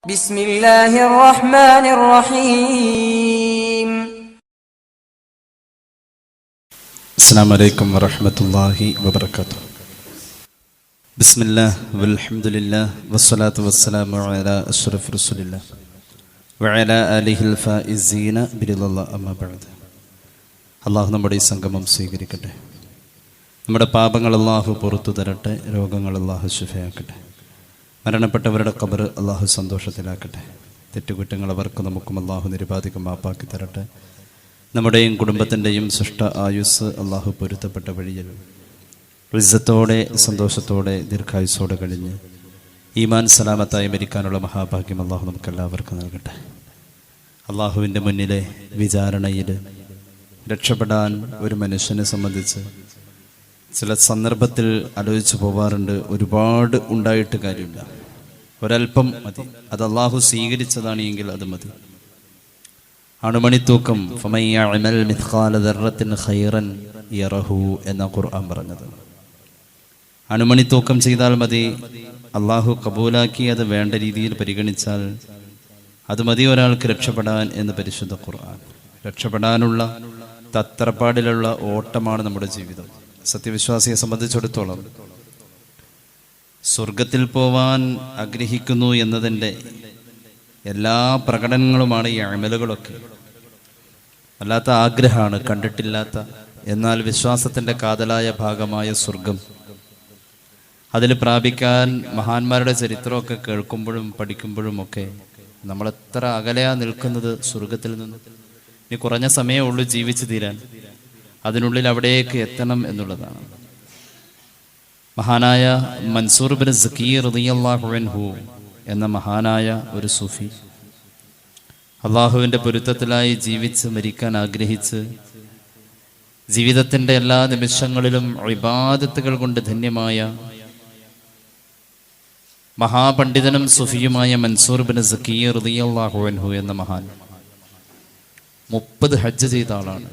بسم الله الرحمن الرحيم. السلام عليكم ورحمة الله وبركاته. بسم الله والحمد لله والصلاة والسلام على أشرف رسول الله وعلى آله الفائزين برضا الله أما بعد. അള്ളാഹു നമ്മുടെ ഈ സംഗമം സ്വീകരിക്കട്ടെ. നമ്മുടെ പാപങ്ങൾ അള്ളാഹു പുറത്തു തരട്ടെ. രോഗങ്ങൾ അള്ളാഹു ശിഫയാക്കട്ടെ. മരണപ്പെട്ടവരുടെ ഖബർ അള്ളാഹു സന്തോഷത്തിലാക്കട്ടെ. തെറ്റുകുറ്റങ്ങൾ അവർക്ക് നമുക്കും അള്ളാഹു നിരുപാധികം മാപ്പാക്കി തരട്ടെ. നമ്മുടെയും കുടുംബത്തിൻ്റെയും സൃഷ്ട ആയുസ് അള്ളാഹു പൊരുത്തപ്പെട്ട വഴിയിൽ ഇസ്സത്തോടെ സന്തോഷത്തോടെ ദീർഘായുസ്സോടെ കഴിഞ്ഞ് ഈമാൻ സലാമത്തായി മരിക്കാനുള്ള മഹാഭാഗ്യം അള്ളാഹു നമുക്കെല്ലാവർക്കും നൽകട്ടെ. അള്ളാഹുവിൻ്റെ മുന്നിലെ വിചാരണയിൽ രക്ഷപ്പെടാൻ ഒരു മനുഷ്യനെ സംബന്ധിച്ച് ചില സന്ദർഭത്തിൽ ആലോചിച്ച് പോവാറുണ്ട്. ഒരുപാട് ഉണ്ടായിട്ട് കാര്യമില്ല, ഒരൽപ്പം മതി. അത് അള്ളാഹു സ്വീകരിച്ചതാണ് എങ്കിൽ അത് മതി. അണുമണിത്തൂക്കം എന്ന ഖുർആൻ പറഞ്ഞത്. അണുമണിത്തൂക്കം ചെയ്താൽ മതി. അള്ളാഹു കബൂലാക്കി അത് വേണ്ട രീതിയിൽ പരിഗണിച്ചാൽ അത് മതി ഒരാൾക്ക് രക്ഷപ്പെടാൻ എന്ന് പരിശുദ്ധ ഖുർആൻ. രക്ഷപ്പെടാനുള്ള തത്രപ്പാടിലുള്ള ഓട്ടമാണ് നമ്മുടെ ജീവിതം. സത്യവിശ്വാസിയെ സംബന്ധിച്ചിടത്തോളം സ്വർഗത്തിൽ പോവാൻ ആഗ്രഹിക്കുന്നു എന്നതിൻ്റെ എല്ലാ പ്രകടനങ്ങളുമാണ് ഈ അമലുകളൊക്കെ. വല്ലാത്ത ആഗ്രഹമാണ്, കണ്ടിട്ടില്ലാത്ത എന്നാൽ വിശ്വാസത്തിൻ്റെ കാതലായ ഭാഗമായ സ്വർഗം. അതിൽ പ്രാപിക്കാൻ മഹാന്മാരുടെ ചരിത്രമൊക്കെ കേൾക്കുമ്പോഴും പഠിക്കുമ്പോഴും ഒക്കെ നമ്മളെത്ര അകലെയാ നിൽക്കുന്നത് സ്വർഗത്തിൽ നിന്ന്. ഇനി കുറഞ്ഞ സമയമേ ഉള്ളൂ ജീവിച്ചു തീരാൻ. അതിനുള്ളിൽ അവിടേക്ക് എത്തണം എന്നുള്ളതാണ്. മഹാനായ മൻസൂർ ബിൻ സക്കീർ റളിയല്ലാഹു അൻഹു എന്ന മഹാനായ ഒരു സൂഫി അള്ളാഹുവിൻ്റെ പൊരുത്തത്തിലായി ജീവിച്ച് മരിക്കാൻ ആഗ്രഹിച്ച് ജീവിതത്തിൻ്റെ എല്ലാ നിമിഷങ്ങളിലും ഇബാദത്തുകൾ കൊണ്ട് ധന്യമായ മഹാപണ്ഡിതനും സൂഫിയുമായ മൻസൂർ ബിൻ സക്കീർ റളിയല്ലാഹു അൻഹു എന്ന മഹാൻ 30 ഹജ്ജ് ചെയ്ത ആളാണ്.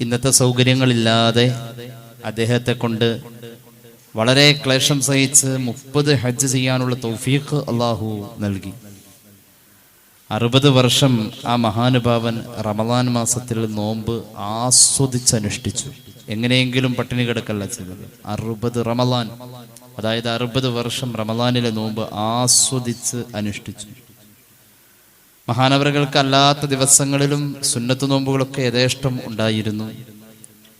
ഇന്നത്തെ സൗകര്യങ്ങളില്ലാതെ അദ്ദേഹത്തെ കൊണ്ട് വളരെ ക്ലേശം സഹിച്ച് 30 ഹജ്ജ് ചെയ്യാനുള്ള തൗഫീഖ് അള്ളാഹു നൽകി. 60 വർഷം ആ മഹാനുഭാവൻ റമദാൻ മാസത്തിൽ നോമ്പ് ആസ്വദിച്ചനുഷ്ഠിച്ചു. എങ്ങനെയെങ്കിലും പട്ടിണി കിടക്കല്ല ചെയ്തത്. 60 റമദാൻ, അതായത് 60 വർഷം റമദാനിലെ നോമ്പ് ആസ്വദിച്ച് അനുഷ്ഠിച്ചു. മഹാനവറുകൾക്ക് അല്ലാത്ത ദിവസങ്ങളിലും സുന്നത്ത് നോമ്പുകളൊക്കെ യഥേഷ്ടം ഉണ്ടായിരുന്നു.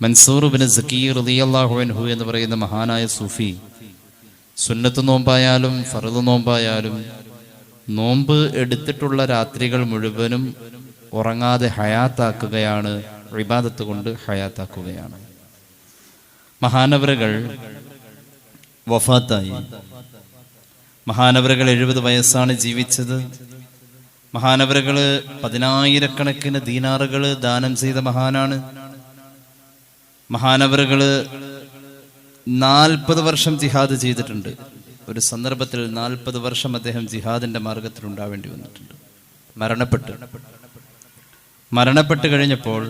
മൻസൂർ ബിൻ സക്കീർ റളിയല്ലാഹു അൻഹു എന്ന് പറയുന്ന മഹാനായ സൂഫി സുന്നത്ത് നോമ്പായാലും ഫർദ് നോമ്പായാലും നോമ്പ് എടുത്തിട്ടുള്ള രാത്രികൾ മുഴുവനും ഉറങ്ങാതെ ഹയാത്താക്കുകയാണ്, ഇബാദത്ത് കൊണ്ട് ഹയാത്താക്കുകയാണ്. മഹാനവറുകൾ വഫാത്തായി. മഹാനവറുകൾ 70 വയസ്സാണ് ജീവിച്ചത്. മഹാനവറുകള് 10,000 ദീനാറുകൾ ദാനം ചെയ്ത മഹാനാണ്. മഹാനവറുകള് 40 വർഷം ജിഹാദ് ചെയ്തിട്ടുണ്ട്. ഒരു സന്ദർഭത്തിൽ 40 വർഷം അദ്ദേഹം ജിഹാദിന്റെ മാർഗത്തിൽ ഉണ്ടാവേണ്ടി വന്നിട്ടുണ്ട്. മരണപ്പെട്ട് കഴിഞ്ഞപ്പോൾ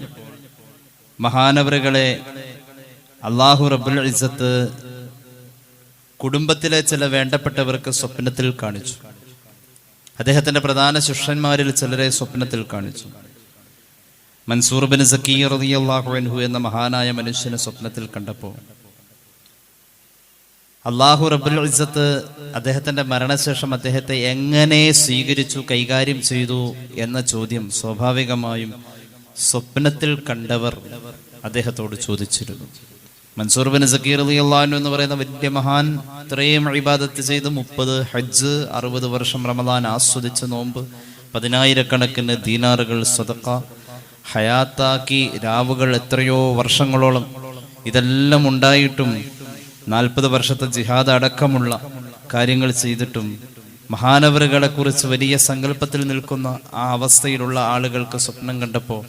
മഹാനവറുകളെ അല്ലാഹു റബ്ബുൽ ഇസ്സത്ത് കുടുംബത്തിലെ ചില വേണ്ടപ്പെട്ടവർക്ക് സ്വപ്നത്തിൽ കാണിച്ചു. അദ്ദേഹത്തിന്റെ പ്രധാന ശിഷ്യന്മാരിൽ ചിലരെ സ്വപ്നത്തിൽ കാണിച്ചു. മൻസൂർ ബിൻ സക്കീർ റളിയല്ലാഹു അൻഹു എന്ന മഹാനായ മനുഷ്യനെ സ്വപ്നത്തിൽ കണ്ടപ്പോൾ അല്ലാഹു റബ്ബുൽ ഇസ്സത്ത് അദ്ദേഹത്തിന്റെ മരണശേഷം അദ്ദേഹത്തെ എങ്ങനെ സ്വീകരിച്ചു, കൈകാര്യം ചെയ്തു എന്ന ചോദ്യം സ്വാഭാവികമായും സ്വപ്നത്തിൽ കണ്ടവർ അദ്ദേഹത്തോട് ചോദിച്ചിരുന്നു. മൻസൂർ ബിൻ സക്കീർ റളിയല്ലാഹു അൻഹു എന്ന് പറയുന്ന വലിയ മഹാൻ ഇത്രയും ഇബാദത്ത് ചെയ്ത് 30 ഹജ്ജ്, 60 വർഷം റമദാൻ ആസ്വദിച്ച് നോമ്പ്, 10,000 ദീനാറുകൾ സദഖ, ഹയാത്താക്കി രാവുകൾ എത്രയോ വർഷങ്ങളോളം, ഇതെല്ലാം ഉണ്ടായിട്ടും 40 വർഷത്തെ ജിഹാദ് അടക്കമുള്ള കാര്യങ്ങൾ ചെയ്തിട്ടും മഹാനവറുകളെ കുറിച്ച് വലിയ സങ്കല്പത്തിൽ നിൽക്കുന്ന ആ അവസ്ഥയിലുള്ള ആളുകൾക്ക് സ്വപ്നം കണ്ടപ്പോൾ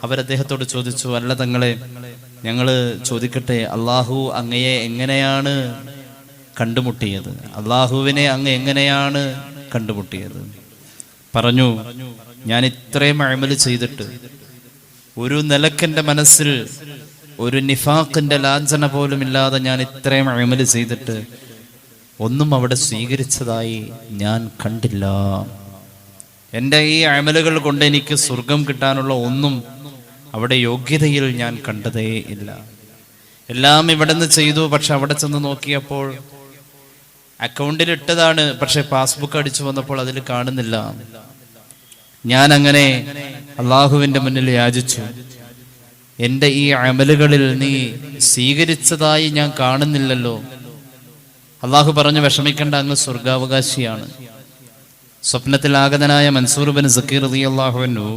അവരദ്ദേഹത്തോട് ചോദിച്ചു, അല്ല തങ്ങളെ, ഞങ്ങള് ചോദിക്കട്ടെ, അള്ളാഹു അങ്ങയെ എങ്ങനെയാണ് കണ്ടുമുട്ടിയത്? അള്ളാഹുവിനെ അങ്ങ് എങ്ങനെയാണ് കണ്ടുമുട്ടിയത്? പറഞ്ഞു, ഞാൻ ഇത്രയും അമല് ചെയ്തിട്ട് ഒരു നിലക്കെന്റെ മനസ്സിൽ ഒരു നിഫാഖിന്റെ ലാഞ്ചന പോലും ഇല്ലാതെ ഞാൻ ഇത്രയും അമല് ചെയ്തിട്ട് ഒന്നും അവിടെ സ്വീകരിച്ചതായി ഞാൻ കണ്ടില്ല. എൻ്റെ ഈ അമലുകൾ കൊണ്ട് എനിക്ക് സ്വർഗം കിട്ടാനുള്ള ഒന്നും അവിടെ യോഗ്യതയിൽ ഞാൻ കണ്ടതേ ഇല്ല. എല്ലാം ഇവിടെ നിന്ന് ചെയ്തു, പക്ഷെ അവിടെ ചെന്ന് നോക്കിയപ്പോൾ അക്കൗണ്ടിൽ ഇട്ടതാണ്, പക്ഷെ പാസ്ബുക്ക് അടിച്ചു വന്നപ്പോൾ അതിൽ കാണുന്നില്ല. ഞാൻ അങ്ങനെ അള്ളാഹുവിൻ്റെ മുന്നിൽ യാചിച്ചു, എൻ്റെ ഈ അമലുകളിൽ നീ സ്വീകരിച്ചതായി ഞാൻ കാണുന്നില്ലല്ലോ. അള്ളാഹു പറഞ്ഞു, വിഷമിക്കേണ്ട, അങ്ങ് സ്വർഗാവകാശിയാണ്. സ്വപ്നത്തിൽ ആഗതനായ മൻസൂർ ബിൻ സക്കീർ റളിയല്ലാഹു അൻഹു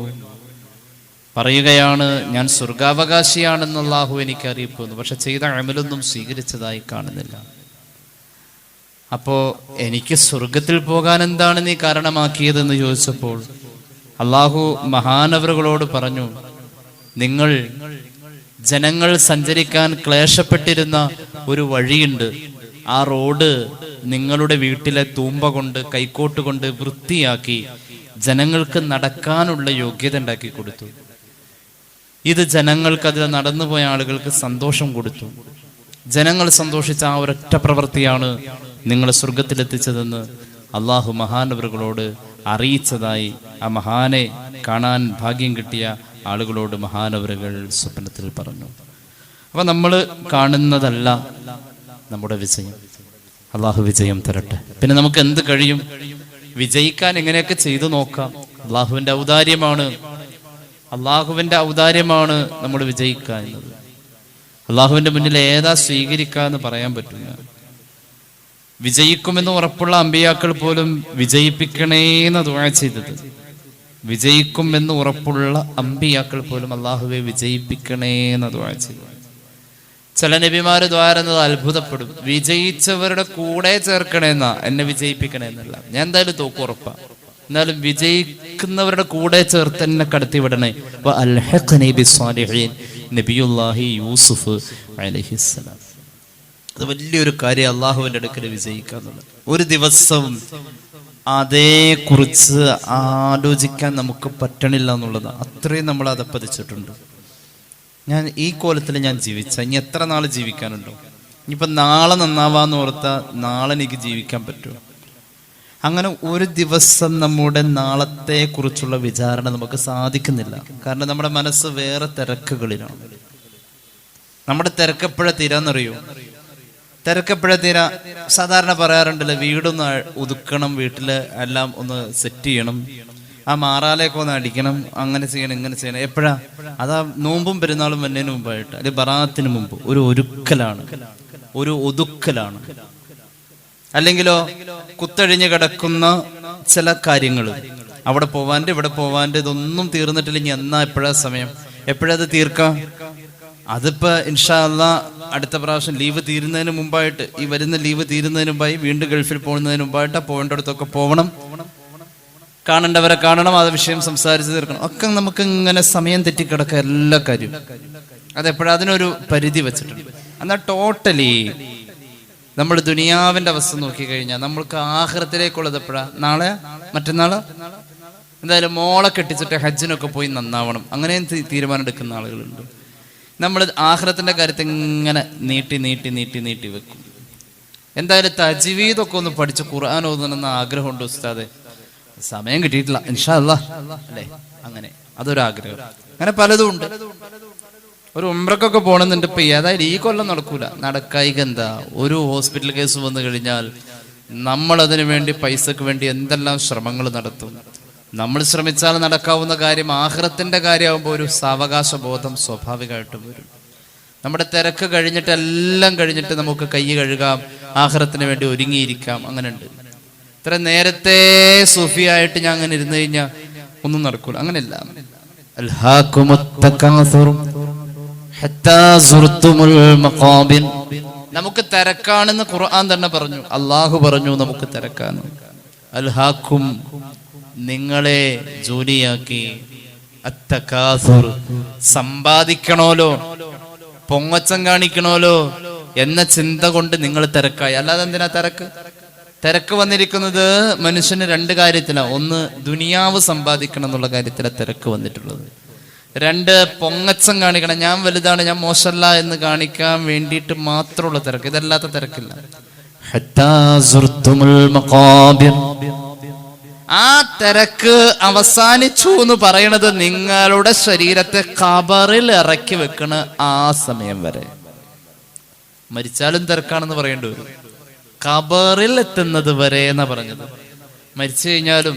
പറയുകയാണ്, ഞാൻ സ്വർഗാവകാശിയാണെന്ന് അള്ളാഹു എനിക്ക് അറിയിപ്പ് തന്നു, പക്ഷെ ചെയ്ത അമലൊന്നും സ്വീകരിച്ചതായി കാണുന്നില്ല. അപ്പോ എനിക്ക് സ്വർഗത്തിൽ പോകാൻ എന്താണ് നീ കാരണമാക്കിയതെന്ന് ചോദിച്ചപ്പോൾ അള്ളാഹു മഹാനവറുകളോട് പറഞ്ഞു, നിങ്ങൾ ജനങ്ങൾ സഞ്ചരിക്കാൻ ക്ലേശപ്പെട്ടിരുന്ന ഒരു വഴിയുണ്ട്, ആ റോഡ് നിങ്ങളുടെ വീട്ടിലെ തൂമ്പ കൊണ്ട് കൈക്കോട്ട് കൊണ്ട് വൃത്തിയാക്കി ജനങ്ങൾക്ക് നടക്കാനുള്ള യോഗ്യത ഉണ്ടാക്കി കൊടുത്തു. ഇത് ജനങ്ങൾക്ക് അതിൽ നടന്നുപോയ ആളുകൾക്ക് സന്തോഷം കൊടുത്തു. ജനങ്ങൾ സന്തോഷിച്ച ആ ഒരൊറ്റ പ്രവൃത്തിയാണ് നിങ്ങളെ സ്വർഗത്തിലെത്തിച്ചതെന്ന് അള്ളാഹു മഹാനവറുകളോട് അറിയിച്ചതായി ആ മഹാനെ കാണാൻ ഭാഗ്യം കിട്ടിയ ആളുകളോട് മഹാനവറുകൾ സ്വപ്നത്തിൽ പറഞ്ഞു. അപ്പൊ നമ്മൾ കാണുന്നതല്ല നമ്മുടെ വിജയം. അള്ളാഹു വിജയം തരട്ടെ. പിന്നെ നമുക്ക് എന്ത് കഴിയും? വിജയിക്കാൻ എങ്ങനെയൊക്കെ ചെയ്തു നോക്കാം. അള്ളാഹുവിന്റെ ഔദാര്യമാണ് നമ്മൾ വിജയിക്കുക എന്നത്. അള്ളാഹുവിന്റെ മുന്നിൽ ഏതാ സ്വീകരിക്കാന്ന് പറയാൻ പറ്റില്ല. വിജയിക്കുമെന്ന് ഉറപ്പുള്ള അമ്പിയാക്കൾ പോലും വിജയിപ്പിക്കണേന്ന് ദുആ ചെയ്തത്. വിജയിക്കുമെന്ന് ഉറപ്പുള്ള അമ്പിയാക്കൾ പോലും അള്ളാഹുവെ വിജയിപ്പിക്കണേന്ന് ദുആ ചെയ്തത്. ചില നബിമാര് ദ്വാരുന്നത് അത്ഭുതപ്പെടും. വിജയിച്ചവരുടെ കൂടെ ചേർക്കണേന്നാ, എന്നെ വിജയിപ്പിക്കണേന്നല്ല. ഞാൻ എന്തായാലും തോക്കും ഉറപ്പാ, എന്നാലും വിജയിക്കുന്നവരുടെ കൂടെ ചേർത്ത് എന്നെ കടത്തി വിടണേ. നബിയുല്ലാഹി യൂസുഫ് അലൈഹിസ്സലാം. അത് വലിയൊരു കാര്യം, അള്ളാഹുവിന്റെ അടുക്കൽ വിജയിക്കാന്നുള്ളത്. ഒരു ദിവസം അതേക്കുറിച്ച് ആലോചിക്കാൻ നമുക്ക് പറ്റണില്ല എന്നുള്ളത്. അത്രയും നമ്മൾ അതപ്പതിച്ചിട്ടുണ്ട്. ഞാൻ ഈ കോലത്തിൽ ഞാൻ ജീവിച്ച ഇനി എത്ര നാൾ ജീവിക്കാനുണ്ടോ? ഇനിയിപ്പോൾ നാളെ നന്നാവാന്ന് ഓർത്താൽ നാളെ എനിക്ക് ജീവിക്കാൻ പറ്റുമോ? അങ്ങനെ ഒരു ദിവസം നമ്മുടെ നാളത്തെ കുറിച്ചുള്ള വിചാരണ നമുക്ക് സാധിക്കുന്നില്ല. കാരണം നമ്മുടെ മനസ്സ് വേറെ തിരക്കുകളിലാണ്. നമ്മുടെ തിരക്കെപ്പോഴാ തീരാന്നറിയോ? തിരക്കെപ്പോഴാ തീരാ? സാധാരണ പറയാറുണ്ടല്ലോ, വീടൊന്ന് ഒതുക്കണം, വീട്ടില് എല്ലാം ഒന്ന് സെറ്റ് ചെയ്യണം, ആ മാറാലേക്ക് ഒന്ന് അടിക്കണം, അങ്ങനെ ചെയ്യണം, ഇങ്ങനെ ചെയ്യണം. എപ്പോഴാ? അതാ നോമ്പും പെരുന്നാളും വന്നതിന് മുമ്പായിട്ട്, അല്ലെങ്കിൽ ബറാത്തിന് മുമ്പ് ഒരു ഒരുക്കലാണ്, ഒരു ഒതുക്കലാണ്. അല്ലെങ്കിലോ കുത്തഴിഞ്ഞ് കിടക്കുന്ന ചില കാര്യങ്ങൾ, അവിടെ പോവാണ്ട് ഇവിടെ പോവാണ്ട്, ഇതൊന്നും തീർന്നിട്ടില്ലെങ്കിൽ എന്നാ എപ്പോഴാ സമയം, എപ്പോഴത് തീർക്കാം? അതിപ്പോ ഇൻഷാ അല്ലാഹ് അടുത്ത പ്രാവശ്യം ലീവ് തീരുന്നതിന് മുമ്പായിട്ട്, ഈ വരുന്ന ലീവ് തീരുന്നതിന് മുമ്പായി, വീണ്ടും ഗൾഫിൽ പോകുന്നതിന് മുമ്പായിട്ട് പോകേണ്ടടത്തൊക്കെ പോകണം, കാണേണ്ടവരെ കാണണം, അത് വിഷയം സംസാരിച്ച് തീർക്കണം. ഒക്കെ നമുക്ക് ഇങ്ങനെ സമയം തെറ്റിക്കിടക്കുക എല്ലാ കാര്യവും. അതെപ്പോഴും അതിനൊരു പരിധി വെച്ചിട്ടുണ്ട്. എന്നാൽ ടോട്ടലി നമ്മൾ ദുനിയാവിന്റെ അവസ്ഥ നോക്കിക്കഴിഞ്ഞാൽ നമ്മൾക്ക് ആഖിറത്തിലേക്കുള്ളത് എപ്പോഴാ? നാളെ, മറ്റന്നാള്? എന്തായാലും മോളെ കെട്ടിച്ചിട്ട് ഹജ്ജിനൊക്കെ പോയി നന്നാവണം, അങ്ങനെയും തീരുമാനം എടുക്കുന്ന ആളുകളുണ്ട്. നമ്മൾ ആഖിറത്തിന്റെ കാര്യത്തിൽ ഇങ്ങനെ നീട്ടി വെക്കും. എന്തായാലും തജ്വീദൊക്കെ ഒന്ന് പഠിച്ച് ഖുർആൻ ഓതണമെന്ന് ആഗ്രഹമുണ്ട് ഉസ്താദെ, സമയം കിട്ടിയിട്ടില്ല, ഇൻഷാ അല്ലാഹ് അല്ലേ, അങ്ങനെ അതൊരാഗ്രഹം. അങ്ങനെ പലതും ഉണ്ട്. ഒരു ഉംറക്കൊക്കെ പോകണമെന്നുണ്ട്. ഇപ്പൊ അതായത് ഈ കൊല്ലം നടക്കൂല. നടക്കായിക എന്താ? ഒരു ഹോസ്പിറ്റൽ കേസ് വന്നു കഴിഞ്ഞാൽ നമ്മൾ അതിനു വേണ്ടി പൈസക്ക് വേണ്ടി എന്തെല്ലാം ശ്രമങ്ങൾ നടത്തും. നമ്മൾ ശ്രമിച്ചാൽ നടക്കാവുന്ന കാര്യം ആഖിറത്തിന്റെ കാര്യമാകുമ്പോൾ ഒരു സാവകാശ ബോധം സ്വാഭാവികമായിട്ടും വരും. നമ്മുടെ തിരക്ക് കഴിഞ്ഞിട്ട്, എല്ലാം കഴിഞ്ഞിട്ട് നമുക്ക് കൈ കഴുകാം, ആഖിറത്തിന് വേണ്ടി ഒരുങ്ങിയിരിക്കാം. അങ്ങനെ ഉണ്ട്. ഇത്ര നേരത്തെ സൂഫിയായിട്ട് ഞാൻ അങ്ങനെ ഇരുന്ന് കഴിഞ്ഞാൽ ഒന്നും നടക്കൂല. അങ്ങനെയല്ല. നമുക്ക് തിരക്കാണെന്ന് ഖുർആൻ തന്നെ പറഞ്ഞു, അള്ളാഹു പറഞ്ഞു നമുക്ക് തിരക്കാണ്. അൽഹാക്കും, നിങ്ങളെ ജോലിയാക്കി, അത്തകാസുർ, സമ്പാദിക്കണോലോ, പൊങ്ങച്ചം കാണിക്കണോലോ എന്ന ചിന്ത കൊണ്ട് നിങ്ങൾ തിരക്കായി. അല്ലാതെ എന്തിനാ തിരക്ക്? തിരക്ക് വന്നിരിക്കുന്നത് മനുഷ്യന് രണ്ട് കാര്യത്തിലാണ്. ഒന്ന്, ദുനിയാവ് സമ്പാദിക്കണം എന്നുള്ള കാര്യത്തിലാണ് തിരക്ക് വന്നിട്ടുള്ളത്. രണ്ട്, പൊങ്ങച്ചം കാണിക്കണം, ഞാൻ വലുതാണ്, ഞാൻ മോശമല്ല എന്ന് കാണിക്കാൻ വേണ്ടിയിട്ട് മാത്രമുള്ള തിരക്ക്. ഇതല്ലാത്ത തിരക്കില്ല. ഹത്താ സുർതുമുൽ മഖാബിർ. ആ തിരക്ക് അവസാനിച്ചു എന്ന് പറയണത് നിങ്ങളുടെ ശരീരത്തെ ഖബറിൽ ഇറക്കി വെക്കണ ആ സമയം വരെ. മരിച്ചാലും തിരക്കാണെന്ന് പറയേണ്ടി വരും. ഖബറിൽ എത്തുന്നത് വരെ എന്നാ പറഞ്ഞത്. മരിച്ചു കഴിഞ്ഞാലും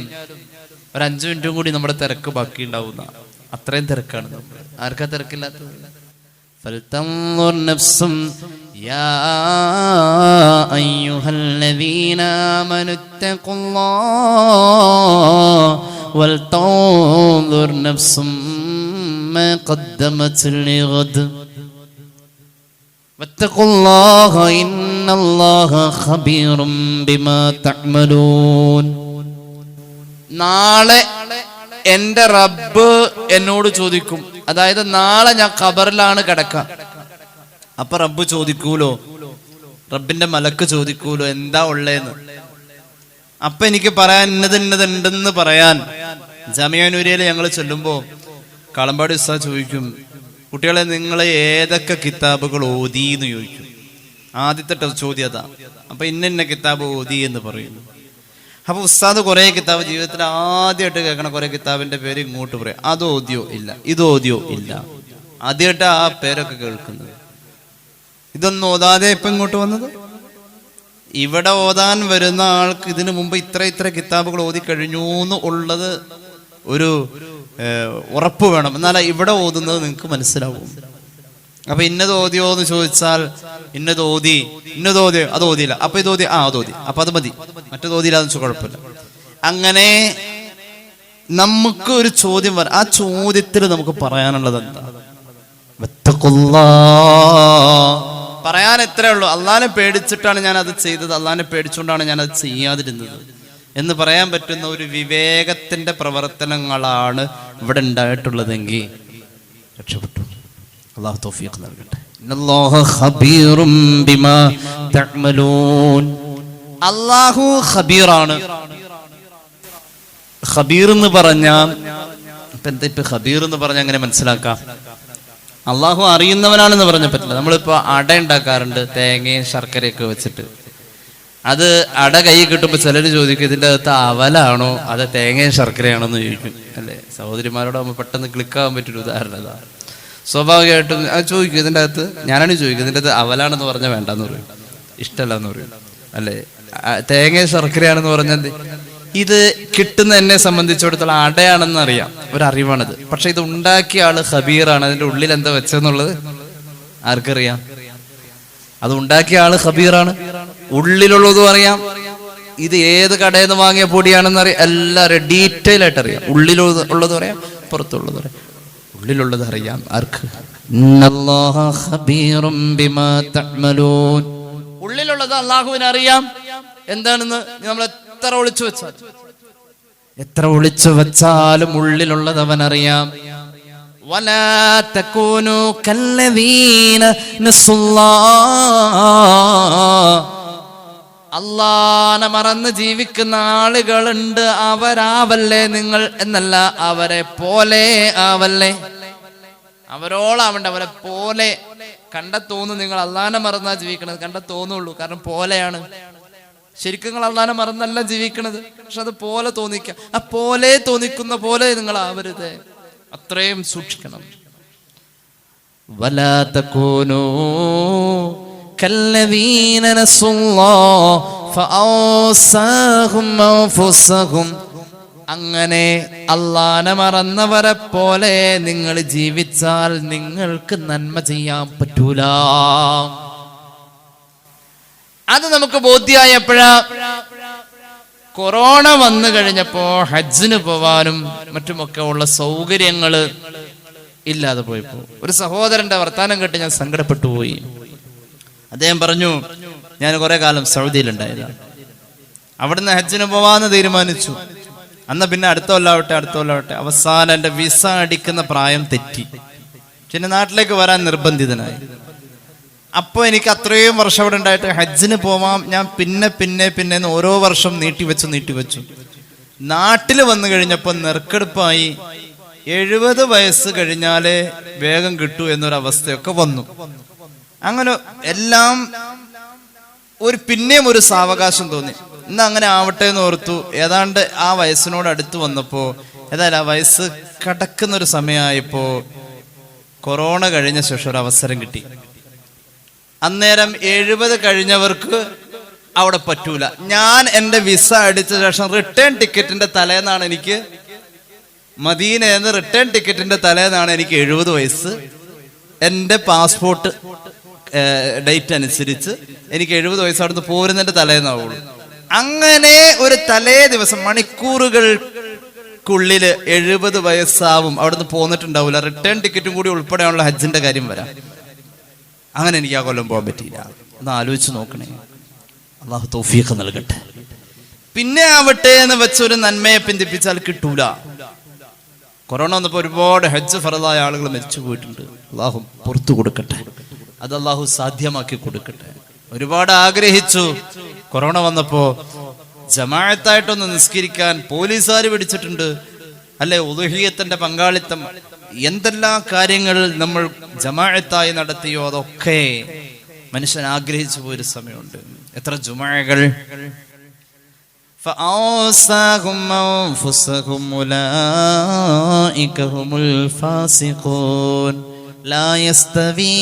ഒരു 5 മിനിറ്റും കൂടി നമ്മുടെ തിരക്ക് ബാക്കി ഉണ്ടാവുന്ന അത്രയും തിരക്കാണ്. ആർക്കാ തിരക്കില്ലാത്തത്? فلتنظر نفس يا أيها الذين آمنوا اتقوا الله ولتنظر نفس ما قدمت لغد واتقوا الله إن الله خبير بما تعملون. നാളെ എന്റെ റബ്ബ് എന്നോട് ചോദിക്കും. അതായത് നാളെ ഞാൻ ഖബറിലാണ് കിടക്കുക. അപ്പൊ റബ്ബ് ചോദിക്കൂലോ, റബ്ബിന്റെ മലക്ക് ചോദിക്കൂലോ എന്താ ഉള്ളേന്ന്. അപ്പൊ എനിക്ക് പറയാൻ ഇന്നതുണ്ടെന്ന് പറയാൻ ജാമിഅ നൂരിയയിൽ ഞങ്ങൾ ചൊല്ലുമ്പോ കളമ്പാടി ഉസ്താദ് ചോദിക്കും, കുട്ടികളെ നിങ്ങൾ ഏതൊക്കെ കിതാബുകൾ ഓതി എന്ന് ചോദിക്കും. ആദ്യത്തെ ചോദ്യം അതാ. അപ്പൊ ഇന്ന കിതാബ് ഓതി എന്ന് പറയുന്നു. അപ്പൊ ഉസ്താദ് കുറെ കിതാബ് ജീവിതത്തിൽ ആദ്യമായിട്ട് കേൾക്കണ കുറെ കിതാബിന്റെ പേര് ഇങ്ങോട്ട് പറയാം. അത് ഓതിയോ ഇല്ല, ഇത് ഓതിയോ ഇല്ല. ആദ്യമായിട്ട് ആ പേരൊക്കെ കേൾക്കുന്നത്. ഇതൊന്നും ഓതാതെ ഇപ്പൊ ഇങ്ങോട്ട് വന്നത്. ഇവിടെ ഓതാൻ വരുന്ന ആൾക്ക് ഇതിനു മുമ്പ് ഇത്ര കിതാബുകൾ ഓതി കഴിഞ്ഞു എന്ന് ഉള്ളത് ഒരു ഉറപ്പ് വേണം. എന്നാലേ ഇവിടെ ഓതുന്നത് നിങ്ങൾക്ക് മനസ്സിലാവും. അപ്പൊ ഇന്നത് ഓതിയോ എന്ന് ചോദിച്ചാൽ ഇന്നത് ഓതിയോ അത് ഓതിയില്ല. അപ്പൊ ഇത് ഓതി, അത് ഓതി, അപ്പൊ അത് മതി, മറ്റേത് ഓതിയില്ല എന്ന് വെച്ചാൽ കുഴപ്പമില്ല. അങ്ങനെ നമുക്ക് ഒരു ചോദ്യം വരാം. ആ ചോദ്യത്തിൽ നമുക്ക് പറയാനുള്ളത് എന്താ? പറയാൻ എത്രയേ ഉള്ളൂ. അള്ളാനെ പേടിച്ചിട്ടാണ് ഞാൻ അത് ചെയ്തത്, അള്ളാനെ പേടിച്ചുകൊണ്ടാണ് ഞാൻ അത് ചെയ്യാതിരുന്നത് എന്ന് പറയാൻ പറ്റുന്ന ഒരു വിവേകത്തിന്റെ പ്രവർത്തനങ്ങളാണ് ഇവിടെ ഉണ്ടായിട്ടുള്ളതെങ്കിൽ രക്ഷപ്പെട്ടു. അല്ലാഹു തൗഫീഖ് നൽകട്ടെ. ഇന്നല്ലാഹ ഖബീറും ബിമാ തഅമലൂൻ. അല്ലാഹു ഖബീറാണ്. ഖബീർ എന്ന് പറഞ്ഞാൽ ഇപ്പൊ ഖബീർ എന്ന് പറഞ്ഞാൽ അങ്ങനെ മനസ്സിലാക്കാം. അള്ളാഹു അറിയുന്നവനാണെന്ന് പറഞ്ഞാൽ പറ്റില്ല. നമ്മളിപ്പോ അട ഉണ്ടാക്കാറുണ്ട് തേങ്ങയും ശർക്കരയൊക്കെ വെച്ചിട്ട്. അത് അട കൈ കിട്ടുമ്പോൾ ചിലർ ചോദിക്കും ഇതിൻ്റെ അകത്ത് അവലാണോ അത് തേങ്ങയും ശർക്കരയാണോ എന്ന് ചോദിക്കും. അല്ലേ, സഹോദരിമാരോട് നമ്മൾ പെട്ടെന്ന് ക്ലിക്കാകാൻ പറ്റൊരു ഉദാഹരണം അതാണ്. സ്വാഭാവികമായിട്ടും അത് ചോദിക്കും. ഇതിൻ്റെ അകത്ത് ഞാനാണ് ചോദിക്കും, ഇതിൻ്റെ അകത്ത് അവലാണെന്ന് പറഞ്ഞാൽ വേണ്ടെന്ന് പറയും, ഇഷ്ടമല്ല എന്ന് പറയും. അല്ലേ, തേങ്ങയും ശർക്കരയാണെന്ന് പറഞ്ഞാൽ ഇത് കിട്ടുന്ന എന്നെ സംബന്ധിച്ചിടത്തോളം അടയാണെന്ന് അറിയാം, ഒരറിവാണിത്. പക്ഷെ ഇത് ഉണ്ടാക്കിയ ആള് ഖബീറാണ്. അതിന്റെ ഉള്ളിൽ എന്താ വെച്ചെന്നുള്ളത് ആർക്കറിയാം? അത് ഉണ്ടാക്കിയ ആള് ഖബീറാണ്. ഉള്ളിലുള്ളതും അറിയാം, ഇത് ഏത് കടയിൽ നിന്ന് വാങ്ങിയ പൊടിയാണെന്ന് അറിയാം, എല്ലാവരും ഡീറ്റെയിൽ ആയിട്ട് അറിയാം. ഉള്ളിലുള്ളതും അറിയാം, പുറത്തുള്ളതും അറിയാം. ഉള്ളിലുള്ളത് അറിയാം ആർക്ക്? ഉള്ളിലുള്ളത് അള്ളാഹുവിന് അറിയാം എന്താണെന്ന്. നമ്മൾ എത്ര ഒളിച്ചു വെച്ചാലും ഉള്ളിലുള്ളത് അവൻ അറിയാം. വലാ തകൂനു കല്ലദീന നസുല്ലാഹ്. അല്ലാഹനെ മറന്ന് ജീവിക്കുന്ന ആളുകളുണ്ട്, അവരാവല്ലേ നിങ്ങൾ എന്നല്ല, അവരെ പോലെ ആവല്ലേ. അവരോളാവണ്ട, അവരെ പോലെ. കണ്ട തോന്നുന്നു നിങ്ങൾ അല്ലാഹനെ മറന്നാ ജീവിക്കണത്, കണ്ട തോന്നുള്ളൂ. കാരണം പോലെയാണ്. ശരിക്കും നിങ്ങൾ അല്ലാഹനെ മറന്നല്ല ജീവിക്കണത്, പക്ഷെ അത് പോലെ തോന്നിക്കാം. ആ പോലെ തോന്നിക്കുന്ന പോലെ നിങ്ങൾ ആവരുത്, അത്രയും സൂക്ഷിക്കണം. വലാ തകൂനൂ കല്ലദീന നസുല്ലാഹ് ഫഔസാഹും അൻഫുസഹും. അങ്ങനെ അല്ലാഹനെ മറന്നവരെ പോലെ നിങ്ങൾ ജീവിച്ചാൽ നിങ്ങൾക്ക് നന്മ ചെയ്യാൻ പറ്റൂല. അത് നമുക്ക് ബോധ്യമായ എപ്പോഴാ? കൊറോണ വന്നു കഴിഞ്ഞപ്പോ ഹജ്ജിന് പോവാനും മറ്റുമൊക്കെ ഉള്ള സൗകര്യങ്ങള് ഇല്ലാതെ പോയപ്പോ ഒരു സഹോദരന്റെ വർത്താനം കേട്ട് ഞാൻ സങ്കടപ്പെട്ടു പോയി. അദ്ദേഹം പറഞ്ഞു, ഞാൻ കുറെ കാലം സൗദിയിലുണ്ടായതാണ്, അവിടുന്ന് ഹജ്ജിന് പോവാന്ന് തീരുമാനിച്ചു. അന്ന് പിന്നെ അടുത്ത കൊല്ലാവട്ടെ. അവസാനം എന്റെ വിസ അടിക്കുന്ന പ്രായം തെറ്റി, പിന്നെ നാട്ടിലേക്ക് വരാൻ നിർബന്ധിതനായി. അപ്പൊ എനിക്ക് അത്രയും വർഷം അവിടെ ഉണ്ടായിട്ട് ഹജ്ജിന് പോവാം, ഞാൻ പിന്നെ ഓരോ വർഷം നീട്ടിവെച്ചു. നാട്ടിൽ വന്നു കഴിഞ്ഞപ്പോ നെറുക്കെടുപ്പായി. 70 വയസ്സ് കഴിഞ്ഞാലേ വേഗം കിട്ടൂ എന്നൊരവസ്ഥയൊക്കെ വന്നു. അങ്ങനെ എല്ലാം പിന്നെയും ഒരു സാവകാശം തോന്നി. ഇന്ന് അങ്ങനെ ആവട്ടെ എന്ന് ഓർത്തു. ഏതാണ്ട് ആ വയസ്സിനോട് അടുത്ത് വന്നപ്പോ, ഏതായാലും ആ വയസ്സ് കടക്കുന്നൊരു സമയമായപ്പോ കൊറോണ കഴിഞ്ഞ ശേഷം ഒരു അവസരം കിട്ടി. അന്നേരം 70 കഴിഞ്ഞവർക്ക് അവിടെ പറ്റൂല. ഞാൻ എൻ്റെ വിസ അടിച്ച ശേഷം റിട്ടേൺ ടിക്കറ്റിന്റെ തലേന്നാണ് എനിക്ക് മദീനയെന്ന് റിട്ടേൺ ടിക്കറ്റിന്റെ തലേന്നാണ് എനിക്ക് 70 വയസ്സ്. എൻ്റെ പാസ്പോർട്ട് ഡേറ്റ് അനുസരിച്ച് എനിക്ക് 70 വയസ്സ് അവിടുന്ന് പോരുന്നതിന്റെ തലേന്നാവുള്ളൂ. അങ്ങനെ ഒരു തലേ ദിവസം മണിക്കൂറുകൾക്കുള്ളിൽ 70 വയസ്സാവും. അവിടുന്ന് പോന്നിട്ടുണ്ടാവില്ല. റിട്ടേൺ ടിക്കറ്റും കൂടി ഉൾപ്പെടെയുള്ള ഹജ്ജിന്റെ കാര്യം വരാം. അങ്ങനെ എനിക്ക് ആ കൊല്ലം പോകാൻ പറ്റിയില്ല. ഒന്ന് ആലോചിച്ച് നോക്കണേ. അള്ളാഹു തൗഫീഖ് നൽകട്ടെ. പിന്നെ ആവട്ടെ എന്ന് വെച്ചൊരു നന്മയെ പിന്തിപ്പിച്ചാൽ കിട്ടൂല. കൊറോണ വന്നപ്പോൾ ഒരുപാട് ഹജ്ജ് ഫറദായ ആളുകൾ മരിച്ചു പോയിട്ടുണ്ട്. അള്ളാഹു പുറത്തു കൊടുക്കട്ടെ. അത് അള്ളാഹു സാധ്യമാക്കി കൊടുക്കട്ടെ. ഒരുപാട് ആഗ്രഹിച്ചു. കൊറോണ വന്നപ്പോ ജമാഅത്തായിട്ടൊന്ന് നിസ്കരിക്കാൻ പോലീസുകാർ പിടിച്ചിട്ടുണ്ട്. അല്ലെ, ഉളുഹിയ്യത്തിന്റെ പങ്കാളിത്തം, എന്തെല്ലാം കാര്യങ്ങൾ നമ്മൾ ജമാഅത്തായി നടത്തിയോ അതൊക്കെ മനുഷ്യൻ ആഗ്രഹിച്ചു പോയൊരു സമയമുണ്ട്. എത്ര ജുമാഅകൾ. فأوصاهم أنفسهم أولئك هم الفاسقون لا يستوي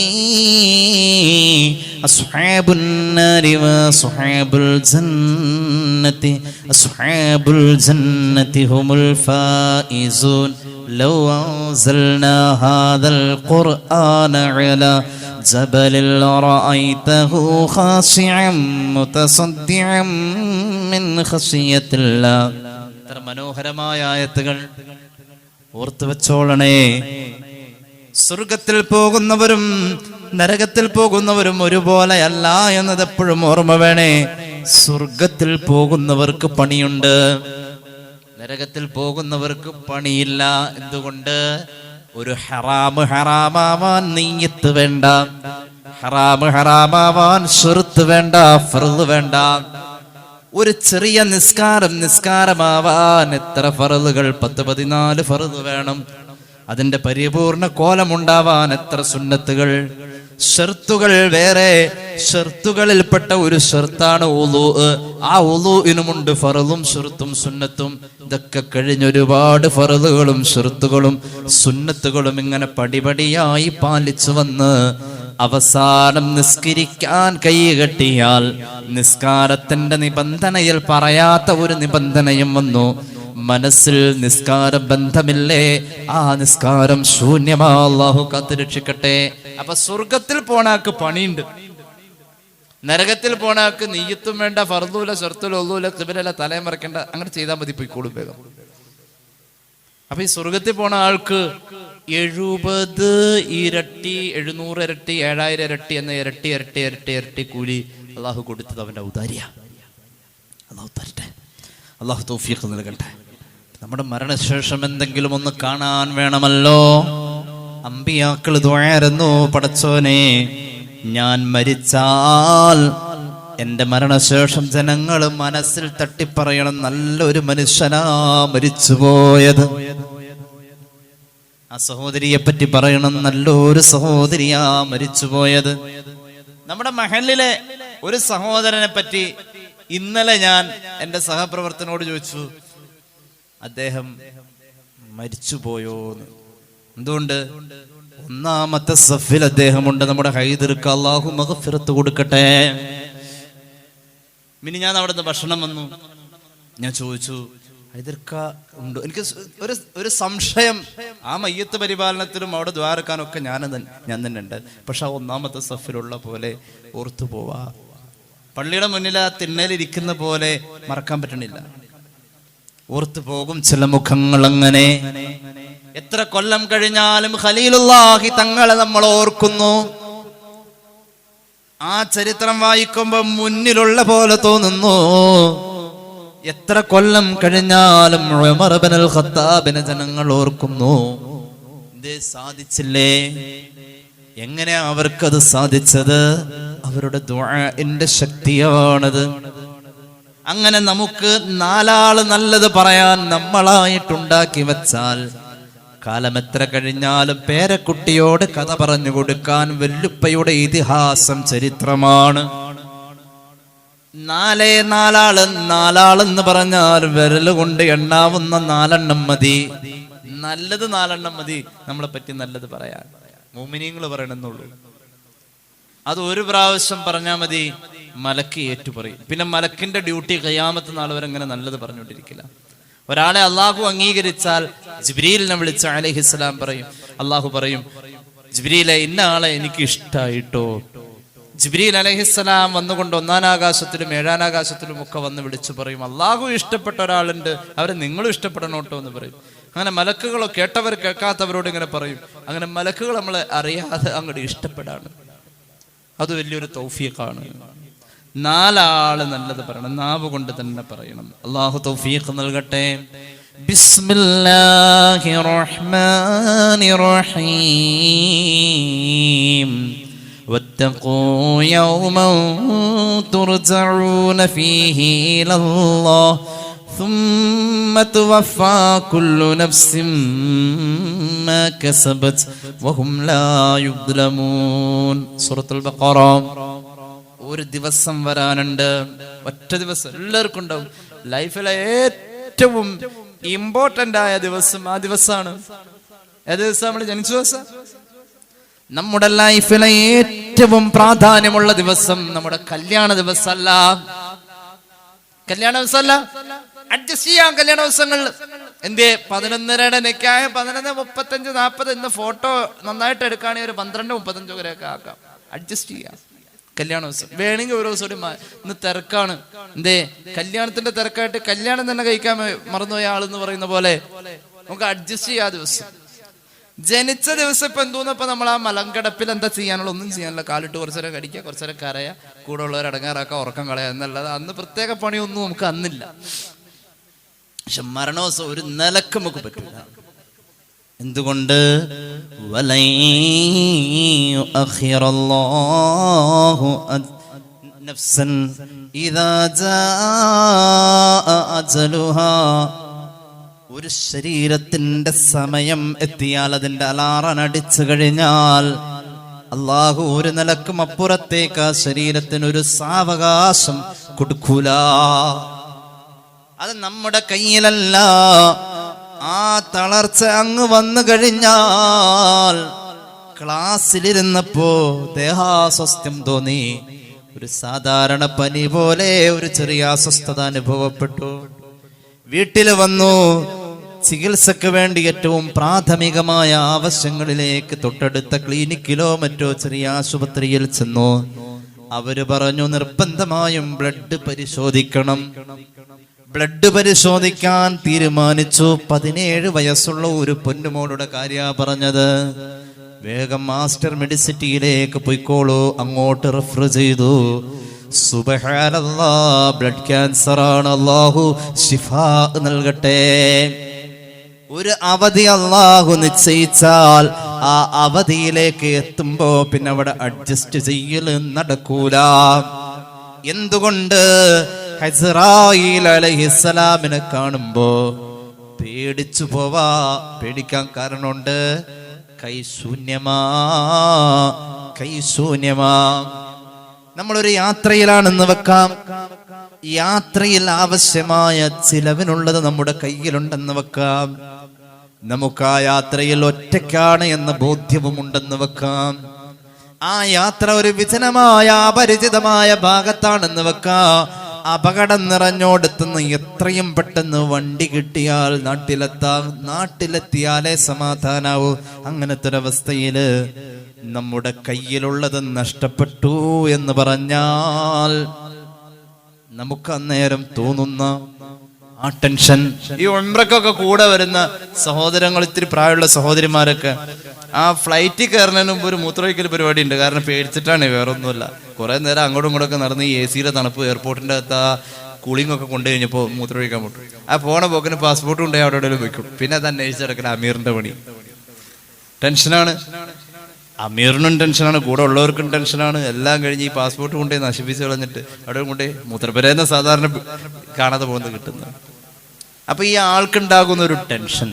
أصحاب النار وأصحاب الجنة أصحاب الجنة هم الفائزون لو أنزلنا هذا القرآن على جبل رأيته خاشعا متصدعا من خشية الله. എത്ര മനോഹരമായ ആയത്തുകൾ. ഓർത്തു വെച്ചോളണേ. സ്വർഗത്തിൽ പോകുന്നവരും നരകത്തിൽ പോകുന്നവരും ഒരുപോലെയല്ല എന്നത് എപ്പോഴും ഓർമ്മ വേണേ. സ്വർഗത്തിൽ പോകുന്നവർക്ക് പണിയുണ്ട്, നരകത്തിൽ പോകുന്നവർക്ക് പണിയില്ല. എന്തുകൊണ്ട്? ഒരു ഹറാമാവാൻ നീയത്ത് വേണ്ട, ഹറാമാവാൻ ശുർത്ത് വേണ്ട, ഫർള് വേണ്ട. ഒരു ചെറിയ നിസ്കാരമാവാൻ എത്ര ഫർളുകൾ? 10-14 ഫർള് വേണം. അതിന്റെ പരിപൂർണ കോലമുണ്ടാവാൻ എത്ര സുന്നത്തുകൾ, ഷർത്തുകൾ വേറെ. ഷർത്തുകളിൽപ്പെട്ട ഒരു ഷർത്താണ് ഉളൂ. ആ ഉളൂഇനുമുണ്ട് ഫറളും ഷർത്തും സുന്നത്തും. ഇതൊക്കെ കഴിഞ്ഞൊരുപാട് ഫറളുകളും ഷർത്തുകളും സുന്നത്തുകളും ഇങ്ങനെ പടിപടിയായി പാലിച്ചു വന്ന് അവസാനം നിസ്കരിക്കാൻ കൈകെട്ടിയാൽ നിസ്കാരത്തിന്റെ നിബന്ധനയിൽ പറയാത്ത ഒരു നിബന്ധനയും വന്നു. മനസ്സിൽ നിസ്കാര ബന്ധമില്ലേ, ആ നിസ്കാരം ശൂന്യമാ. അല്ലാഹു കാത്തുരക്ഷിക്കട്ടെ. അപ്പൊ സ്വർഗത്തിൽ പോണാക്ക് പണിയുണ്ട്, നരകത്തിൽ പോണാക്ക് നീയത്തും വേണ്ട, ഫർദൂല ഷർത്തുല ഒള്ളൂല ഖിബലല തലയും മറക്കേണ്ട. അങ്ങനെ ചെയ്താൽ മതി, പോയിക്കോളും വേഗം. അപ്പൊ ഈ സ്വർഗത്തിൽ പോണ ആൾക്ക് 70 ഇരട്ടി, 700 ഇരട്ടി, 7000 ഇരട്ടി എന്ന ഇരട്ടി ഇരട്ടി ഇരട്ടി ഇരട്ടി കൂലി അള്ളാഹു കൊടുത്തത് അവന്റെ ഔദാര്യ. അള്ളാഹു തരട്ടെ, അള്ളാഹു തൗഫീഖ് നൽകട്ടെ. നമ്മുടെ മരണശേഷം എന്തെങ്കിലും ഒന്ന് കാണാൻ വേണമല്ലോ. അമ്പിയാക്കൾ ദുആയിരുന്നു, പടച്ചോനെ ഞാൻ മരിച്ചാൽ എന്റെ മരണശേഷം ജനങ്ങൾ മനസ്സിൽ തട്ടിപ്പറയണം, നല്ലൊരു മനുഷ്യനാ മരിച്ചുപോയത്. ആ സഹോദരിയെ പറ്റി പറയണം, നല്ലൊരു സഹോദരിയാ മരിച്ചുപോയത്. നമ്മുടെ മഹല്ലിലെ ഒരു സഹോദരനെ പറ്റി ഇന്നലെ ഞാൻ എന്റെ സഹപ്രവർത്തനോട് ചോദിച്ചു, അദ്ദേഹം മരിച്ചുപോയോന്ന്. എന്തുകൊണ്ട്? ഒന്നാമത്തെ സഫിൽ അദ്ദേഹമുണ്ട്. നമ്മുടെ ഹൈദർക്ക് അല്ലാഹു മഗ്ഫിറത്ത് കൊടുക്കട്ടെ. മിനി ഞാൻ അവിടെ നിന്ന് ഭക്ഷണം വന്നു, ഞാൻ ചോദിച്ചു ഹൈദർക്ക ഉണ്ടോ? എനിക്ക് ഒരു സംശയം. ആ മയ്യത്ത് പരിപാലനത്തിലും അവിടെ ദ്വാരക്കാനൊക്കെ ഞാൻ തന്നെ ഉണ്ട്. പക്ഷെ ആ ഒന്നാമത്തെ സഫിലുള്ള പോലെ ഓർത്തു പോവാ. പള്ളിയുടെ മുന്നിൽ ആ തിണ്ണലിരിക്കുന്ന പോലെ മറക്കാൻ പറ്റണില്ല. ഓർത്തു പോകും ചില മുഖങ്ങൾ. അങ്ങനെ എത്ര കൊല്ലം കഴിഞ്ഞാലും ഖലീലുള്ളാഹി തങ്ങളെ നമ്മൾ ഓർക്കുന്നു. ആ ചരിത്രം വായിക്കുമ്പോൾ മുന്നിലുള്ള പോലെ തോന്നുന്നു. എത്ര കൊല്ലം കഴിഞ്ഞാലും ഉമർ ഇബ്നുൽ ഖത്താബിനെ ജനങ്ങൾ ഓർക്കുന്നു. ഇത് സാധിച്ചില്ലേ? എങ്ങനെയാ അവർക്കത് സാധിച്ചത്? അവരുടെ ദുആഇന്റെ ശക്തിയാണത്. അങ്ങനെ നമുക്ക് 4 ആള് നല്ലത് പറയാൻ നമ്മളായിട്ടുണ്ടാക്കി വെച്ചാൽ കാലം എത്ര കഴിഞ്ഞാലും പേരക്കുട്ടിയോട് കഥ പറഞ്ഞു കൊടുക്കാൻ വല്ലുപ്പയുടെ ഇതിഹാസം ചരിത്രമാണ്. നാലാളെന്ന് പറഞ്ഞാൽ വിരല് കൊണ്ട് എണ്ണാവുന്ന 4 മതി. നല്ലത് 4 മതി നമ്മളെ പറ്റി നല്ലത് പറയാൻ. മുഅ്മിനീങ്ങൾ പറയണമെന്നുള്ളൂ. അത് ഒരു പ്രാവശ്യം പറഞ്ഞാൽ മതി, മലക്ക് ഏറ്റു പറയും. പിന്നെ മലക്കിന്റെ ഡ്യൂട്ടി ഖിയാമത്ത് നാൾ വരെ അങ്ങനെ നല്ലത് പറഞ്ഞുകൊണ്ടിരിക്കില്ല. ഒരാളെ അള്ളാഹു അംഗീകരിച്ചാൽ ജിബ്രീലിനെ വിളിച്ച് അലൈഹിസ്സലാം പറയും, അള്ളാഹു പറയും, ജിബ്രീലെ ഇന്ന ആളെ എനിക്ക് ഇഷ്ടായിട്ടോ. ജിബ്രീൽ അലൈഹിസ്സലാം വന്നുകൊണ്ട് 1-ാം ആകാശത്തിലും 7-ാം ആകാശത്തിലും ഒക്കെ വന്ന് വിളിച്ചു പറയും, അള്ളാഹു ഇഷ്ടപ്പെട്ട ഒരാളുണ്ട്, അവരെ നിങ്ങളും ഇഷ്ടപ്പെടണോട്ടോ എന്ന് പറയും. അങ്ങനെ മലക്കുകളോ കേട്ടവർ കേൾക്കാത്തവരോട് ഇങ്ങനെ പറയും. അങ്ങനെ മലക്കുകൾ നമ്മളെ അറിയാതെ അങ്ങോട്ട് ഇഷ്ടപ്പെടാണ്. അത് വലിയൊരു തൗഫീഖാണ്. 4 ആള് നല്ലത് പറയണം, നാവ് കൊണ്ട് തന്നെ പറയണം. അള്ളാഹു തൗഫീഖ് നൽകട്ടെ. ബിസ്മില്ലാഹിർ റഹ്മാനിർ റഹീം. വത്തഖൂ യൗമൻ തുർജഊന ഫീഹി ഇലല്ലാഹ് ثم توفى كل نفس ما كسبت وهم لا يظلمون. സൂറത്തുൽ ബഖറ. ഒരു ദിവസം വരാനുണ്ട്, ഒറ്റ ദിവസം എല്ലാവർക്കും ഉണ്ടാവും. ലൈഫിലെ ഏറ്റവും ഇമ്പോർട്ടന്റ് ആയ ദിവസം ആ ദിവസമാണ്. ഏത് ദിവസം? നമ്മൾ ജനിച്ച ദിവസം. നമ്മുടെ ലൈഫിലെ ഏറ്റവും പ്രാധാന്യമുള്ള ദിവസം നമ്മുടെ കല്യാണ ദിവസമല്ല. കല്യാണ ദിവസമല്ല, അഡ്ജസ്റ്റ് ചെയ്യാം കല്യാണ ദിവസങ്ങൾ. എന്തേ? 11:30 നിക്കായ 11:35 40 ഇന്ന് ഫോട്ടോ നന്നായിട്ട് എടുക്കുകയാണെങ്കിൽ ഒരു 12:35 വരെയൊക്കെ ആക്കാം. അഡ്ജസ്റ്റ് ചെയ്യാം കല്യാണ ദിവസം. വേണമെങ്കിൽ ഒരു ദിവസം കൂടി ഇന്ന് തിരക്കാണ്, എന്തേ കല്യാണത്തിന്റെ തിരക്കായിട്ട് കല്യാണം തന്നെ കഴിക്കാൻ മറന്നുപോയ ആളെന്ന് പറയുന്ന പോലെ നമുക്ക് അഡ്ജസ്റ്റ് ചെയ്യാം ദിവസം. ജനിച്ച ദിവസം ഇപ്പൊ എന്തോന്നപ്പോ നമ്മൾ ആ മലങ്കടപ്പിൽ എന്താ ചെയ്യാനുള്ള? ഒന്നും ചെയ്യാനുള്ള. കാലിട്ട് കുറച്ചേരം കടിക്കുക, കുറച്ചേരം കരയുക, കൂടെ ഉള്ളവർ അടങ്ങാറാക്കുക, ഉറക്കം കളയുക എന്നല്ലാതെ അന്ന് പ്രത്യേക പണിയൊന്നും നമുക്ക് അന്നില്ല. പക്ഷെ മരണോത്സവം ഒരു നിലക്ക് നമുക്ക് പറ്റില്ല. എന്തുകൊണ്ട്? നഫ്സൻ ഇദാ ജാഅ അജലുഹാ. ഒരു ശരീരത്തിന്റെ സമയം എത്തിയാൽ, അതിന്റെ അലാറം അടിച്ചു കഴിഞ്ഞാൽ അള്ളാഹു ഒരു നിലക്കും അപ്പുറത്തേക്ക് ആ ശരീരത്തിനൊരു സാവകാശം കൊടുക്കൂല. അത് നമ്മുടെ കയ്യിലല്ല. ആ തളർച്ച അങ്ങ് വന്നു കഴിഞ്ഞാൽ, ക്ലാസ്സിലിരുന്നപ്പോ ദേഹാസ്വസ്ഥ്യം തോന്നി, ഒരു സാധാരണ പനി പോലെ ഒരു ചെറിയ അസ്വസ്ഥത അനുഭവപ്പെട്ടു. വീട്ടിൽ വന്നു, ചികിത്സക്ക് വേണ്ടി ഏറ്റവും പ്രാഥമികമായ ആവശ്യങ്ങളിലേക്ക് തൊട്ടടുത്ത ക്ലിനിക്കിലോ മറ്റോ ചെറിയ ആശുപത്രിയിൽ ചെന്നു. അവര് പറഞ്ഞു നിർബന്ധമായും ബ്ലഡ് പരിശോധിക്കണം. ബ്ലഡ് പരിശോധിക്കാൻ തീരുമാനിച്ചു. 17 വയസ്സുള്ള ഒരു പൊന്നുമോളുടെ കാര്യ പറഞ്ഞത്. വേഗം മാസ്റ്റർ മെഡിസിറ്റിയിലേക്ക് പോയിക്കോളൂ, അങ്ങോട്ട് റെഫർ ചെയ്തു. സുബ്ഹാനല്ലാഹ്, ബ്ലഡ് ക്യാൻസർ ആണ്. അല്ലാഹു ശിഫാ നൽകട്ടെ. ഒരു അവധി അല്ലാഹു നിശ്ചയിച്ചാൽ ആ അവധിയിലേക്ക് എത്തുമ്പോ പിന്നെ അവിടെ അഡ്ജസ്റ്റ് ചെയ്യൽ നടക്കൂല. എന്തുകൊണ്ട്? ഇസ്രായീൽ അലൈഹിസ്സലാമിനെ കാണുമ്പോ പേടിച്ചു പോവാ. പേടിക്കാൻ കാരണമുണ്ട്. കൈശൂന്യമാ. നമ്മളൊരു യാത്രയിലാണെന്ന് വെക്കാം. യാത്രയിൽ ആവശ്യമായ ചിലവിനുള്ളത് നമ്മുടെ കയ്യിലുണ്ടെന്ന് വെക്കാം. നമുക്ക് ആ യാത്രയിൽ ഒറ്റയ്ക്കാണ് എന്ന ബോധ്യവും ഉണ്ടെന്ന് വെക്കാം. ആ യാത്ര ഒരു വിജനമായ അപരിചിതമായ ഭാഗത്താണെന്ന് വെക്കാം. അപകടം നിറഞ്ഞോടത്തുനിന്ന് എത്രയും പെട്ടെന്ന് വണ്ടി കിട്ടിയാൽ നാട്ടിലെത്താം. നാട്ടിലെത്തിയാലേ സമാധാനാവൂ. അങ്ങനത്തെ ഒരവസ്ഥയില് നമ്മുടെ കയ്യിലുള്ളത് നഷ്ടപ്പെട്ടു എന്ന് പറഞ്ഞാൽ നമുക്ക് അന്നേരം തോന്നുന്ന ആ ടെൻഷൻ. ഈ ഉംറക്കൊക്കെ കൂടെ വരുന്ന സഹോദരങ്ങൾ, ഇത്തിരി പ്രായമുള്ള സഹോദരിമാരൊക്കെ ആ ഫ്ലൈറ്റിൽ കയറുന്നതിന് മുമ്പ് ഒരു മൂത്രമൊഴിക്കൽ പരിപാടി ഉണ്ട്. കാരണം പേടിച്ചിട്ടാണ്, വേറൊന്നുമല്ല. കുറെ നേരം അങ്ങോട്ടും ഇങ്ങോട്ടൊക്കെ നടന്ന് ഈ AC-യുടെ തണുപ്പ്, എയർപോർട്ടിന്റെ അകത്ത് ആ കൂളിംഗ് ഒക്കെ കൊണ്ടു കഴിഞ്ഞപ്പോൾ മൂത്രമൊഴിക്കാൻ പറ്റും. ആ പോണ പോക്കിന് പാസ്പോർട്ട് കൊണ്ടുപോയി അവിടെ എവിടെയും വെക്കും. പിന്നെ അത് അന്വേഷിച്ചെടുക്കണം. അമീറിന്റെ പണി. ടെൻഷനാണ്. അമീറിനും ടെൻഷനാണ്, കൂടെ ഉള്ളവർക്കും ടെൻഷനാണ്. എല്ലാം കഴിഞ്ഞ് ഈ പാസ്പോർട്ട് കൊണ്ടുപോയി നശിപ്പിച്ച് കളഞ്ഞിട്ട് അവിടെ കൊണ്ടുപോയി മൂത്രപ്പുരയെന്ന് സാധാരണ കാണാതെ പോകുന്നത് കിട്ടുന്നത്. അപ്പൊ ഈ ആൾക്കുണ്ടാകുന്ന ഒരു ടെൻഷൻ,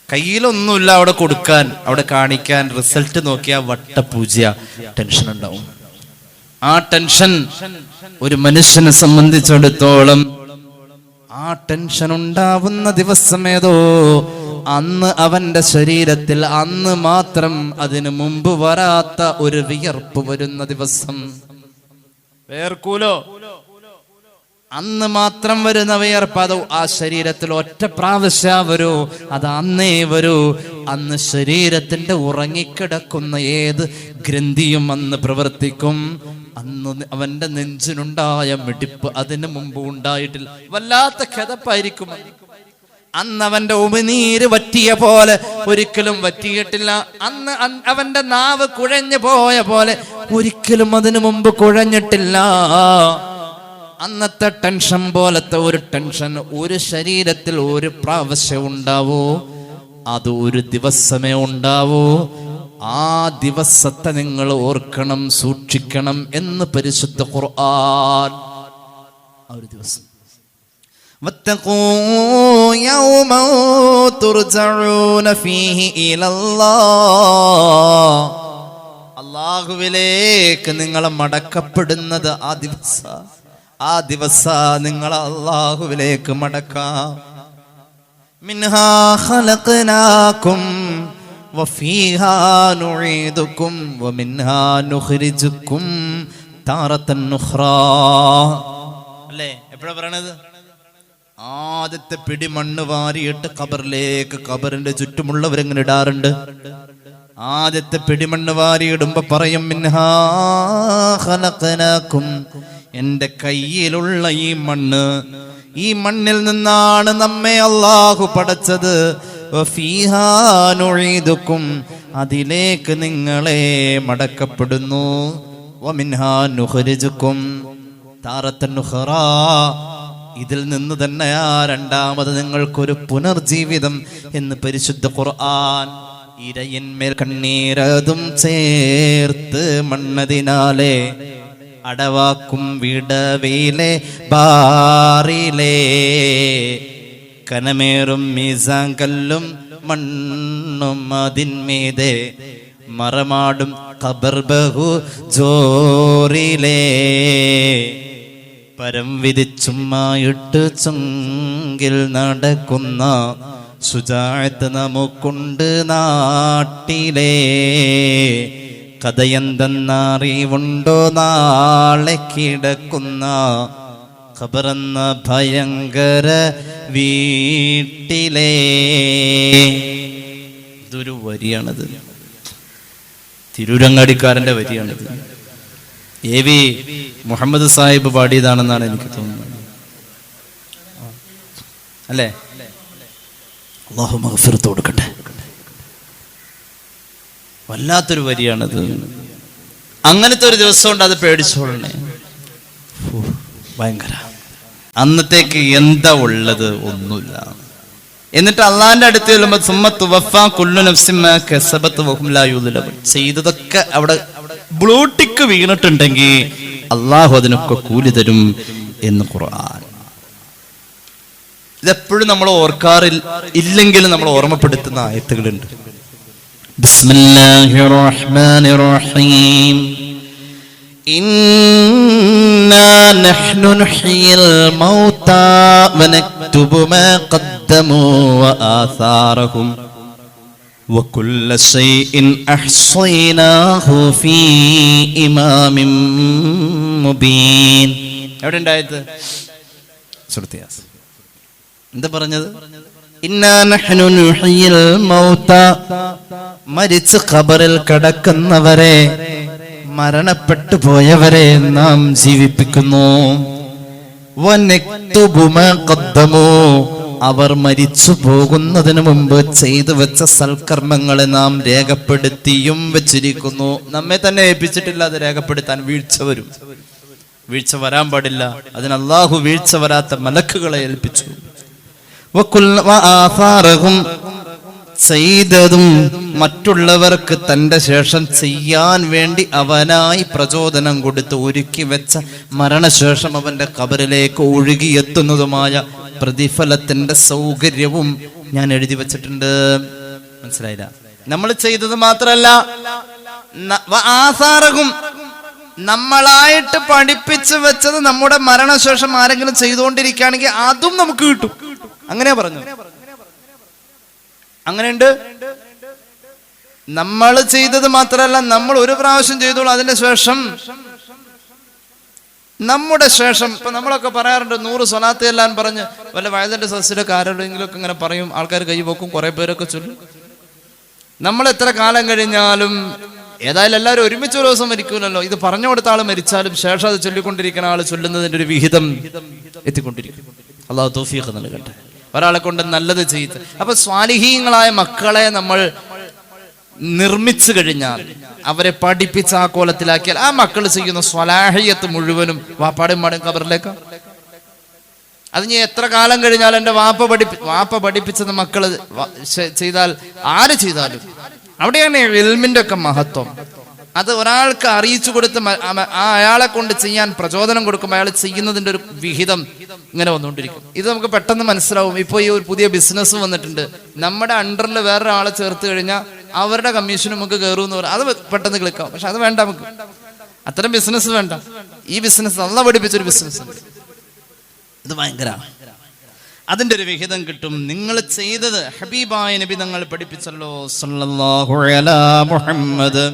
കയ്യിലൊന്നുമില്ല അവിടെ കൊടുക്കാൻ, അവിടെ കാണിക്കാൻ, റിസൾട്ട് നോക്കിയാൽ വട്ടപൂജ, ടെൻഷൻ ഉണ്ടാവും. ആ ടെൻഷൻ ഒരു മനുഷ്യനെ സംബന്ധിച്ചിടത്തോളം ആ ടെൻഷൻ ഉണ്ടാവുന്ന ദിവസമേതോ അന്ന് അവന്റെ ശരീരത്തിൽ അന്ന് മാത്രം അതിനു മുമ്പ് വരാത്ത ഒരു വിയർപ്പ് വരുന്ന ദിവസം. വേർക്കൂലോ? അന്ന് മാത്രം വരുന്ന വിയർപ്പ് അത് ആ ശരീരത്തിൽ ഒറ്റ പ്രാവശ്യം വരൂ, അത് അന്നേ വരൂ. അന്ന് ശരീരത്തിന്റെ ഉറങ്ങിക്കിടക്കുന്ന ഏത് ഗ്രന്ഥിയും അന്ന് പ്രവർത്തിക്കും. അന്ന് അവന്റെ നെഞ്ചിനുണ്ടായ മിടിപ്പ് അതിനു മുമ്പ് ഉണ്ടായിട്ടില്ല. വല്ലാത്ത കിതപ്പായിരിക്കും. അന്ന് അവന്റെ ഉമിനീര് വറ്റിയ പോലെ ഒരിക്കലും വറ്റിയിട്ടില്ല. അന്ന് അവന്റെ നാവ് കുഴഞ്ഞു പോയ പോലെ ഒരിക്കലും അതിനു മുമ്പ് കുഴഞ്ഞിട്ടില്ല. അന്നത്തെ ടെൻഷൻ പോലത്തെ ഒരു ടെൻഷൻ ഒരു ശരീരത്തിൽ ഒരു പ്രാവശ്യം ഉണ്ടാവൂ, അത് ഒരു ദിവസമേ ഉണ്ടാവൂ. ആ ദിവസത്തെ നിങ്ങൾ ഓർക്കണം, സൂക്ഷിക്കണം എന്ന് പരിശുദ്ധ ഖുർആൻ. ആ ഒരു ദിവസം വത്തഖൂ യൗമൻ തുർജഊന ഫീഹി ഇലല്ലാഹ്, അല്ലാഹുവിലേക്ക് നിങ്ങളെ മടക്കപ്പെടുന്നത് ആ ദിവസം നിങ്ങൾ അല്ലാഹുവിലേക്ക് മടക്കാം. മിൻഹാ ഖലഖനാകും വഫീഹാ നുഈദുകും വമിൻഹാ നുഖ്രിജുകും താറത്തൻ ഉഖ്റാ. അല്ലേ എപ്പോഴാ പറയണത്? ആദ്യത്തെ പിടി മണ്ണ് വാരിയിട്ട് ഖബറിലേക്ക്, ഖബറിന്റെ ചുറ്റുമുള്ളവരെങ്ങനെ ഇടാറുണ്ട്. ആദ്യത്തെ പിടിമണ്ണ് വാരിയിടുമ്പോ പറയും മിൻഹാ ഖലഖനാകും, എന്റെ കയ്യിലുള്ള ഈ മണ്ണിൽ നിന്നാണ് നമ്മെ അല്ലാഹു പടച്ചത്. വഫീഹാ നുഈദുകും, അതിലേക്ക് നിങ്ങളെ മടക്കപ്പെടുന്നു. വമിൻഹാ നുഖ്രിജുകും താറത്തൻ ഉഖ്റാ, ഇതിൽ നിന്ന് തന്നെയാ രണ്ടാമത് നിങ്ങൾക്കൊരു പുനർജീവിതം എന്ന് പരിശുദ്ധ ഖുർആൻ. ഇരയിന്മേൽ കണ്ണീരതും ചേർത്ത് മണ്ണതിനാലെ അടവാക്കും വിടവിലെ ബാറിലെ കനമേറും മീസാൻ കല്ലും മണ്ണും അതിന്മീതെ മറമാടും ഖബർ ബഹു ജോറിലേ പരം വിധിച്ചുമായിട്ട് ചുങ്കിൽ നടക്കുന്ന സുജാഅത്ത് നമുക്കുണ്ട് നാട്ടിലെ. കഥയെന്തെന്നറിവുണ്ടോ നാളെ കിടക്കുന്ന ഖബറെന്ന ഭയങ്കര വീട്ടിലെ. ഇതൊരു വരിയാണത്, തിരൂരങ്ങാടിക്കാരന്റെ വരിയാണിത്. AV മുഹമ്മദ് സാഹിബ് പാടിയതാണെന്നാണ് എനിക്ക് തോന്നുന്നത്, അല്ലേ? അല്ലാഹു മഗ്ഫിറത്ത് കൊടുക്കട്ടെ. വല്ലാത്തൊരു വരിയാണത്. അങ്ങനത്തെ ഒരു ദിവസം ഉണ്ട്, അത് പേടിച്ചോളണേ. ഭയങ്കര. അന്നത്തേക്ക് എന്താ ഉള്ളത്? ഒന്നുമില്ല. എന്നിട്ട് അള്ളാന്റെ അടുത്ത് ചെല്ലുമ്പോൾ ചെയ്തതൊക്കെ അവിടെ ബ്ലൂട്ടിക്ക് വീണിട്ടുണ്ടെങ്കിൽ അള്ളാഹു അതിനൊക്കെ കൂലി തരും എന്ന് ഖുർആൻ. ഇതെപ്പോഴും നമ്മൾ ഇല്ലെങ്കിലും നമ്മൾ ഓർമ്മപ്പെടുത്തുന്ന ആയത്തുകളുണ്ട്. ബിസ്മില്ലാഹിർ റഹ്മാനിർ റഹീം. ഇന്നാ നഹ്നു നുഹ്യിൽ മൗതാ വനക്തുബു മാ ഖദ്ദമൂ വആസാറഹും വകുല്ല ശൈഇൻ അഹ്സൈനാഹു ഫീ ഇമാമിൻ മുബീൻ. എവിടെ ഉണ്ടായത്? സൂറത്ത് യാസീൻ. എന്താ പറഞ്ഞത്? ഇന്നാ നഹ്നു നുഹ്യിൽ മൗതാ, മരിച്ച് ഖബറിൽ കിടക്കുന്നവരെ, മരണപ്പെട്ടു പോയവരെ നാം ജീവിപ്പിക്കുന്നു. വനക്തുബു മാ ഖദ്ദമൂ, അവർ മരിച്ചു പോകുന്നതിന് മുമ്പ് ചെയ്തു വെച്ച സൽക്കർമ്മങ്ങളെ നാം രേഖപ്പെടുത്തിയും വെച്ചിരിക്കുന്നു. നമ്മെ തന്നെ ഏൽപ്പിച്ചിട്ടില്ല അത് രേഖപ്പെടുത്താൻ. വീഴ്ച വരും, വീഴ്ച വരാൻ പാടില്ല. അതിന് അല്ലാഹു വീഴ്ച വരാത്ത മലക്കുകളെ ഏൽപ്പിച്ചു. ചെയ്തതും മറ്റുള്ളവർക്ക് തന്റെ ശേഷം ചെയ്യാൻ വേണ്ടി അവനായി പ്രചോദനം കൊടുത്ത് ഒരുക്കി വെച്ച മരണശേഷം അവന്റെ ഖബറിലേക്ക് ഒഴുകിയെത്തുന്നതുമായ പ്രതിഫലത്തിന്റെ സൗകര്യവും ഞാൻ എഴുതി വെച്ചിട്ടുണ്ട്. മനസ്സിലായില്ല? നമ്മൾ ചെയ്തത് മാത്രല്ല, ആസാറകും നമ്മളായിട്ട് പഠിപ്പിച്ചു വെച്ചത് നമ്മുടെ മരണശേഷം ആരെങ്കിലും ചെയ്തുകൊണ്ടിരിക്കുകയാണെങ്കിൽ അതും നമുക്ക് കിട്ടും. അങ്ങനെയാ പറഞ്ഞു. അങ്ങനെയുണ്ട്. നമ്മൾ ചെയ്തത് മാത്രമല്ല, നമ്മൾ ഒരു പ്രാവശ്യം ചെയ്തോളൂ, അതിന്റെ ശേഷം നമ്മുടെ ശേഷം ഇപ്പൊ നമ്മളൊക്കെ പറയാറുണ്ട് 100 സ്വലാത്ത് ചെല്ലാൻ പറഞ്ഞ് വല്ല വയലിന്റെ സദസ്സിലൊക്കെ ആരോടെങ്കിലും ഒക്കെ ഇങ്ങനെ പറയും, ആൾക്കാർ കൈ പോക്കും, കുറെ പേരൊക്കെ ചൊല്ലും. നമ്മൾ എത്ര കാലം കഴിഞ്ഞാലും ഏതായാലും എല്ലാവരും ഒരുമിച്ച് ഒരു ദിവസം മരിക്കൂലല്ലോ. ഇത് പറഞ്ഞു കൊടുത്ത ആൾ മരിച്ചാലും ശേഷം അത് ചൊല്ലിക്കൊണ്ടിരിക്കുന്ന ആൾ ചൊല്ലുന്നതിന്റെ ഒരു വിഹിതം എത്തിക്കൊണ്ടിരിക്കും. അള്ളാഹു തൗഫീഖ് നൽകട്ടെ. ഒരാളെ കൊണ്ട് നല്ലത് ചെയ്ത് അപ്പൊ സ്വാലിഹീങ്ങളായ മക്കളെ നമ്മൾ നിർമ്മിച്ചു കഴിഞ്ഞാൽ, അവരെ പഠിപ്പിച്ച് ആ കോലത്തിലാക്കിയാൽ ആ മക്കൾ ചെയ്യുന്ന സ്വലാഹിയത്ത് മുഴുവനും വാപ്പാടും മാടും കബറിലേക്ക്. അത് ഞാൻ എത്ര കാലം കഴിഞ്ഞാൽ എൻ്റെ വാപ്പ പഠിപ്പിച്ചത് മക്കള് ചെയ്താൽ ആര് ചെയ്താലും അവിടെയാണ് ഇൽമിന്റെ ഒക്കെ മഹത്വം. അത് ഒരാൾക്ക് അറിയിച്ചു കൊടുത്ത് അയാളെ കൊണ്ട് ചെയ്യാൻ പ്രചോദനം കൊടുക്കുമ്പോൾ അയാൾ ചെയ്യുന്നതിന്റെ ഒരു വിഹിതം ഇങ്ങനെ വന്നുകൊണ്ടിരിക്കും. ഇത് നമുക്ക് പെട്ടെന്ന് മനസ്സിലാവും. ഇപ്പോൾ ഈ ഒരു പുതിയ ബിസിനസ് വന്നിട്ടുണ്ട്. നമ്മുടെ അണ്ടറിൽ വേറൊരാളെ ചേർത്ത് കഴിഞ്ഞാൽ അവരുടെ കമ്മീഷൻ നമുക്ക് കയറുമെന്ന് പറയും. അത് പെട്ടെന്ന് ക്ലിക്കാവും. പക്ഷെ അത് വേണ്ട, നമുക്ക് അത്തരം ബിസിനസ് വേണ്ട. ഈ ബിസിനസ് നല്ല പഠിപ്പിച്ചൊരു ബിസിനസ് ഉണ്ട്. ഇത് ഭയങ്കര അതിന്റെ ഒരു വിഹിതം കിട്ടും. നിങ്ങൾ ചെയ്തത് ഹബീബായ നബി തങ്ങൾ പഠിപ്പിച്ചല്ലോ സല്ലല്ലാഹു അലാ മുഹമ്മദ്.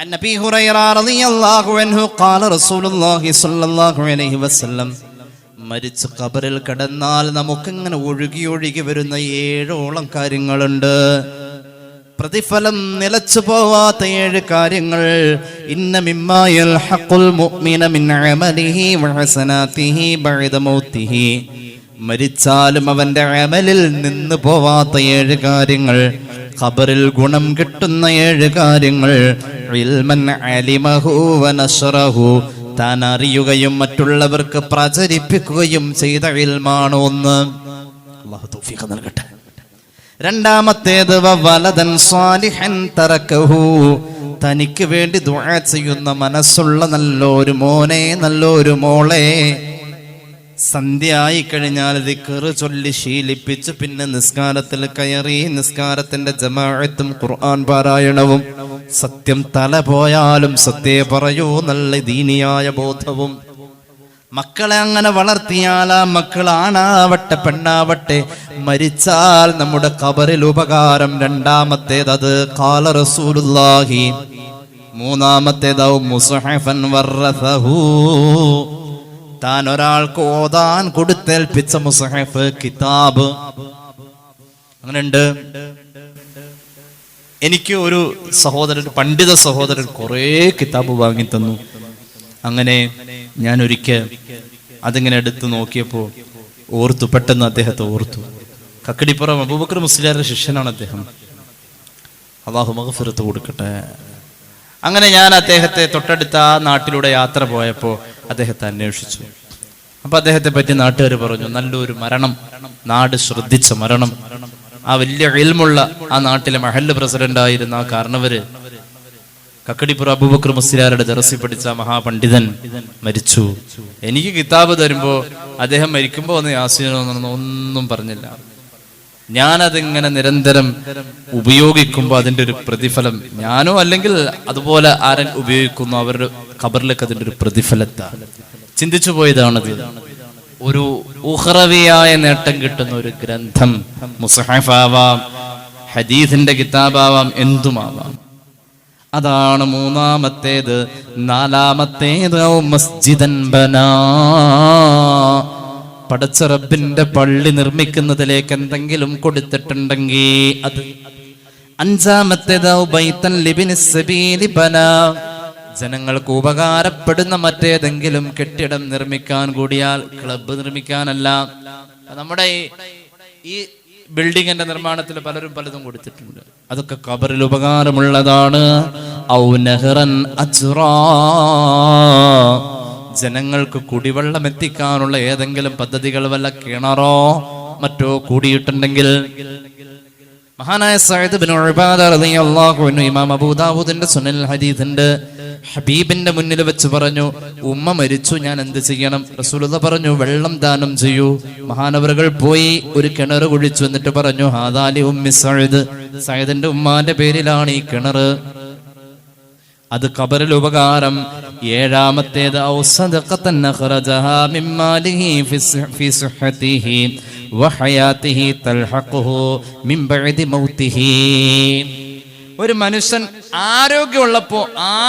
عن أبي هريرة رضي الله عنه قال رسول الله صلى الله عليه وسلم മരിച്ച് ഖബറിൽ കിടന്നാൽ നമുക്കിങ്ങനെ ഒഴുകി ഒഴുകി വരുന്ന 7 കാര്യങ്ങളുണ്ട്. പ്രതിഫലം നിലച്ചു പോവാത്ത 7 കാര്യങ്ങൾ. ഇന്ന മിമ്മാ യൽഹഖുൽ മുഅ്മിന മിൻ അമലിഹി വഹസനാതിഹി ബഅദ മൗതിഹി. മരിച്ചാലും അവന്റെ അമലിൽ നിന്ന് പോവാത്ത 7 കാര്യങ്ങൾ. ഖബറിൽ ഗുണം കിട്ടുന്ന 7 കാര്യങ്ങൾ. ഇൽമൻ അലിമഹു വനശറഹു. താൻ അറിയുകയും മറ്റുള്ളവർക്ക് പ്രചരിപ്പിക്കുകയും ചെയ്ത ഇൽമാണ് ഒന്ന്. അല്ലാഹു തൗഫീഖ് നൽകട്ടെ. രണ്ടാമത്തേത് വലദൻ സ്വാലിഹൻ തറക്കഹു. തനിക്ക് വേണ്ടി ദുആ ചെയ്യുന്ന മനസ്സുള്ള നല്ലൊരു മോനെ, നല്ലൊരു മോളെ. സന്ധ്യ ആയി കഴിഞ്ഞാൽ ദിക്റ് ചൊല്ലി ശീലിപ്പിച്ച് പിന്നെ നിസ്കാരത്തിൽ കയറി നിസ്കാരത്തിന്റെ ജമാഅത്തും ഖുർആൻ പാരായണവും, സത്യം തല പോയാലും സത്യമേ പറയൂ, നല്ല ദീനിയായ ബോധവും. മക്കളെ അങ്ങനെ വളർത്തിയാൽ ആ മക്കൾ ആണാവട്ടെ പെണ്ണാവട്ടെ മരിച്ചാൽ നമ്മുടെ ഖബറിൽ ഉപകാരം. രണ്ടാമത്തേത് അത് ഖാല റസൂലുള്ളാഹി. മൂന്നാമത്തേത് മുസ്ഹഫൻ വറസഹു. താൻ ഒരാൾക്ക് ഓതാൻ കൊടുത്തേൽപ്പിച്ച മുസ്ഹഫ്, കിതാബ്. അങ്ങനെയുണ്ട്. എനിക്ക് ഒരു സഹോദരൻ, പണ്ഡിത സഹോദരൻ കുറേ കിതാബ് വാങ്ങി തന്നു. അങ്ങനെ ഞാൻ ഒരിക്കൽ അതിങ്ങനെ എടുത്ത് നോക്കിയപ്പോൾ ഓർത്തു, പെട്ടെന്ന് അദ്ദേഹത്തെ ഓർത്തു. കക്കടിപ്പുറം അബൂബക്കർ മുസ്ലിയാരുടെ ശിഷ്യനാണ് അദ്ദേഹം. അല്ലാഹു മഗ്ഫിറത്ത് കൊടുക്കട്ടെ. അങ്ങനെ ഞാൻ അദ്ദേഹത്തെ തൊട്ടടുത്ത ആ നാട്ടിലൂടെ യാത്ര പോയപ്പോൾ അദ്ദേഹത്തെ അന്വേഷിച്ചു. അപ്പൊ അദ്ദേഹത്തെ പറ്റി നാട്ടുകാർ പറഞ്ഞു, നല്ലൊരു മരണം, നാട് ശ്രദ്ധിച്ച മരണം. ആ വലിയ ഇൽമുള്ള ആ നാട്ടിലെ മഹല്ല് പ്രസിഡന്റ് ആയിരുന്ന ആ കാരണവര്, കക്കടിപ്പുറം അബൂബക്കർ മുസ്ലിയാരുടെ ദർസിൽ പഠിച്ച മഹാപണ്ഡിതൻ മരിച്ചു. എനിക്ക് കിതാബ് തരുമ്പോ അദ്ദേഹം മരിക്കുമ്പോ ഒന്ന് യാസീനൊന്നും ഒന്നും പറഞ്ഞില്ല. ഞാനതിങ്ങനെ നിരന്തരം ഉപയോഗിക്കുമ്പോൾ അതിൻ്റെ ഒരു പ്രതിഫലം, ഞാനോ അല്ലെങ്കിൽ അതുപോലെ ആരും ഉപയോഗിക്കുന്നു, അവരുടെ ഖബറിലേക്ക് അതിൻ്റെ ഒരു പ്രതിഫലത്താ. ചിന്തിച്ചു പോയതാണത്. ഒരു ഉഖറവിയായ നേട്ടം കിട്ടുന്ന ഒരു ഗ്രന്ഥം, മുസ്ഹഫാവാം, ഹദീസിന്റെ കിതാബാവാം, എന്തുമാവാം. അതാണ് മൂന്നാമത്തേത്. നാലാമത്തേത് മസ്ജിദൻ ബനാ. പടച്ച റബ്ബിന്റെ പള്ളി നിർമ്മിക്കുന്നതിലേക്ക് എന്തെങ്കിലും കൊടുത്തിട്ടുണ്ടെങ്കിൽ അത്. അഞ്ചാമത്തേത് ബൈതൻ ലിബ്നിസ് സബീലി ബനാ. ജനങ്ങൾക്ക് ഉപകാരപ്പെടുന്ന മറ്റേതെങ്കിലും കെട്ടിടം നിർമ്മിക്കാൻ കൂടിയാൽ, ക്ലബ്ബ് നിർമ്മിക്കാനല്ല. നമ്മുടെ ഈ ബിൽഡിങ്ങിന്റെ നിർമ്മാണത്തിൽ പലരും പലതും കൊടുത്തിട്ടുണ്ട്. അതൊക്കെ ഖബറിൽ ഉപകാരമുള്ളതാണ്. ഔ നഹ്റൻ അജ്റാ. ജനങ്ങൾക്ക് കുടിവെള്ളം എത്തിക്കാനുള്ള ഏതെങ്കിലും പദ്ധതികൾ, വല്ല കിണറോ മറ്റോ കൂടിയിട്ടുണ്ടെങ്കിൽ. മഹാനായ സഅദ് ഇബ്നു ഉബാദ റളിയല്ലാഹു അൻഹു ഇമാം അബൂ ദാവൂദിന്റെ സുനൽ ഹദീസിന്റെ ഹബീബിന്റെ മുന്നിൽ വെച്ച് പറഞ്ഞു, ഉമ്മ മരിച്ചു, ഞാൻ എന്ത് ചെയ്യണം? റസൂലുള്ളാഹി പറഞ്ഞു, വെള്ളം ദാനം ചെയ്യൂ. മഹാനവറുകൾ പോയി ഒരു കിണർ കുഴിച്ചു. എന്നിട്ട് പറഞ്ഞു, ഹാദാ ലി ഉമ്മി സഅദ്. സഅദിന്റെ ഉമ്മാന്റെ പേരിലാണ് ഈ കിണർ. അത് ഖബറിൽ ഉപകാരം. ഏഴാമത്തേത് ഔ സദഖതൻ അഖ്റജഹാ മിൻ മാലിഹി ഫി സിഹ്ഹതിഹി വഹയാതിഹി തൽഹഖുഹു മിൻ ബഅദി മൗതിഹി. ഒരു മനുഷ്യൻ ആരോഗ്യമുള്ളപ്പോൾ,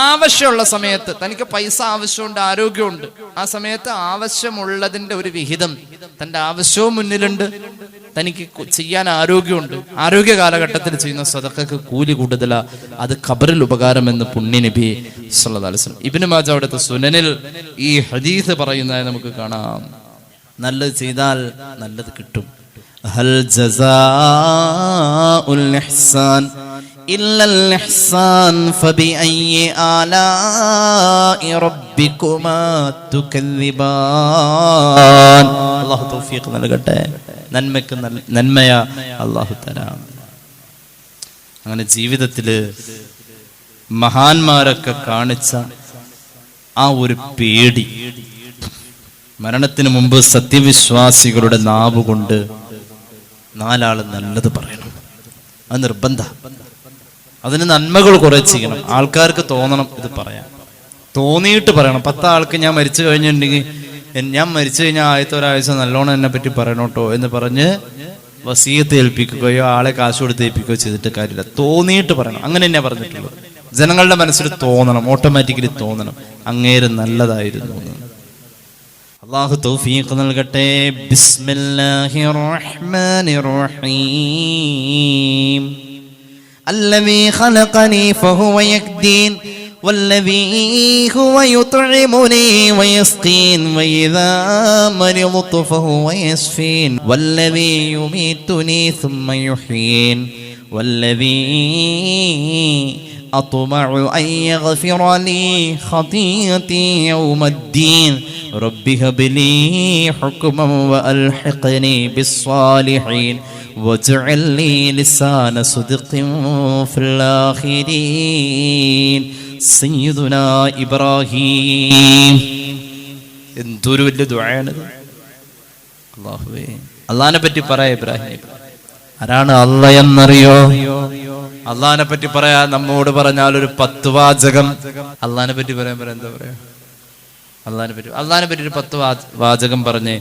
ആവശ്യമുള്ള സമയത്ത്, തനിക്ക് പൈസ ആവശ്യമുണ്ട്, ആരോഗ്യമുണ്ട്, ആ സമയത്ത് ആവശ്യമുള്ളതിന്റെ ഒരു വിഹിതം, തന്റെ ആവശ്യവും മുന്നിലുണ്ട്, തനിക്ക് ചെയ്യാൻ ആരോഗ്യമുണ്ട്, ആരോഗ്യ കാലഘട്ടത്തിൽ ചെയ്യുന്ന സദഖക്ക് കൂലി കൂടുതലാ. അത് ഖബറിൽ ഉപകാരമെന്ന് പുണ്യ നബി സല്ലല്ലാഹു അലൈഹി വസല്ലം. ഇബ്നു മാജ അവിടുത്തെ സുനനിൽ ഈ ഹദീസ് പറയുന്നതായി നമുക്ക് കാണാം. നല്ലത് ചെയ്താൽ നല്ലത് കിട്ടും. ഹൽ ജസാഉൽ ഇഹ്സാൻ ഇല്ലൽ ഇഹ്സാൻ ഫബിഅയ്യി ആലാഇ റബ്ബികുമാ തുകല്ലിബാൻ. അല്ലാഹു തൗഫീഖ് നൽകട്ടെ. നന്മയ്ക്ക് നന്മയാ അല്ലാഹു തആല. അങ്ങനെ ജീവിതത്തില് മഹാന്മാരൊക്കെ കാണിച്ച ആ ഒരു പേടി, മരണത്തിന് മുമ്പ് സത്യവിശ്വാസികളുടെ നാവ് കൊണ്ട് നാലാള് നല്ലത് പറയണം. അത് നിർബന്ധ. അതിന് നന്മകൾ കുറെ ചെയ്യണം. ആൾക്കാർക്ക് തോന്നണം ഇത് പറയാൻ, തോന്നിയിട്ട് പറയണം. 10 ആൾക്ക് ഞാൻ മരിച്ചു കഴിഞ്ഞിട്ടുണ്ടെങ്കിൽ, ഞാൻ മരിച്ചു കഴിഞ്ഞാൽ ആദ്യത്തെ ഒരാഴ്ച നല്ലോണം എന്നെ പറ്റി പറയണോട്ടോ എന്ന് പറഞ്ഞ് വസീയത്ത് ഏൽപ്പിക്കുകയോ ആളെ കാശ് കൊടുത്ത് ഏൽപ്പിക്കുകയോ ചെയ്തിട്ട് കാര്യമില്ല. തോന്നിയിട്ട് പറയണം. അങ്ങനെ തന്നെ പറഞ്ഞിട്ടുള്ളൂ. ജനങ്ങളുടെ മനസ്സിൽ തോന്നണം, ഓട്ടോമാറ്റിക്കലി തോന്നണം അങ്ങേര് നല്ലതായിരുന്നു. അല്ലാഹു തൗഫീഖ് നൽകട്ടെ. ബിസ്മില്ലാഹിർ റഹ്മാനിർ റഹീം. الذي خلقني فهو يهدين والذي هو يطعمني ويسقين وإذا مرضت فهو يشفين والذي يميتني ثم يحيين والذي أطمع أن يغفر لي خطيئتي يوم الدين رب هب لي حكما وألحقني بالصالحين واجعل لي لسان صدق في الآخرين سيدنا إبراهيم. എന്തൊരു വലിയ ദുആയാണിത്. അല്ലാഹുവേ, അല്ലാഹനെ പറ്റി പറയാ. ഇബ്രാഹിം ആരാണ്? അല്ലാഹ് എന്നറിയോ? അല്ലാഹനെ പറ്റി പറയാ. നമ്മോട് പറഞ്ഞാൽ ഒരു 10 വാചകം അല്ലാഹനെ പറ്റി പറയാൻ എന്താ പറയാ? അല്ലാഹനെ പറ്റി ഒരു 10 വാചകം പറഞ്ഞേ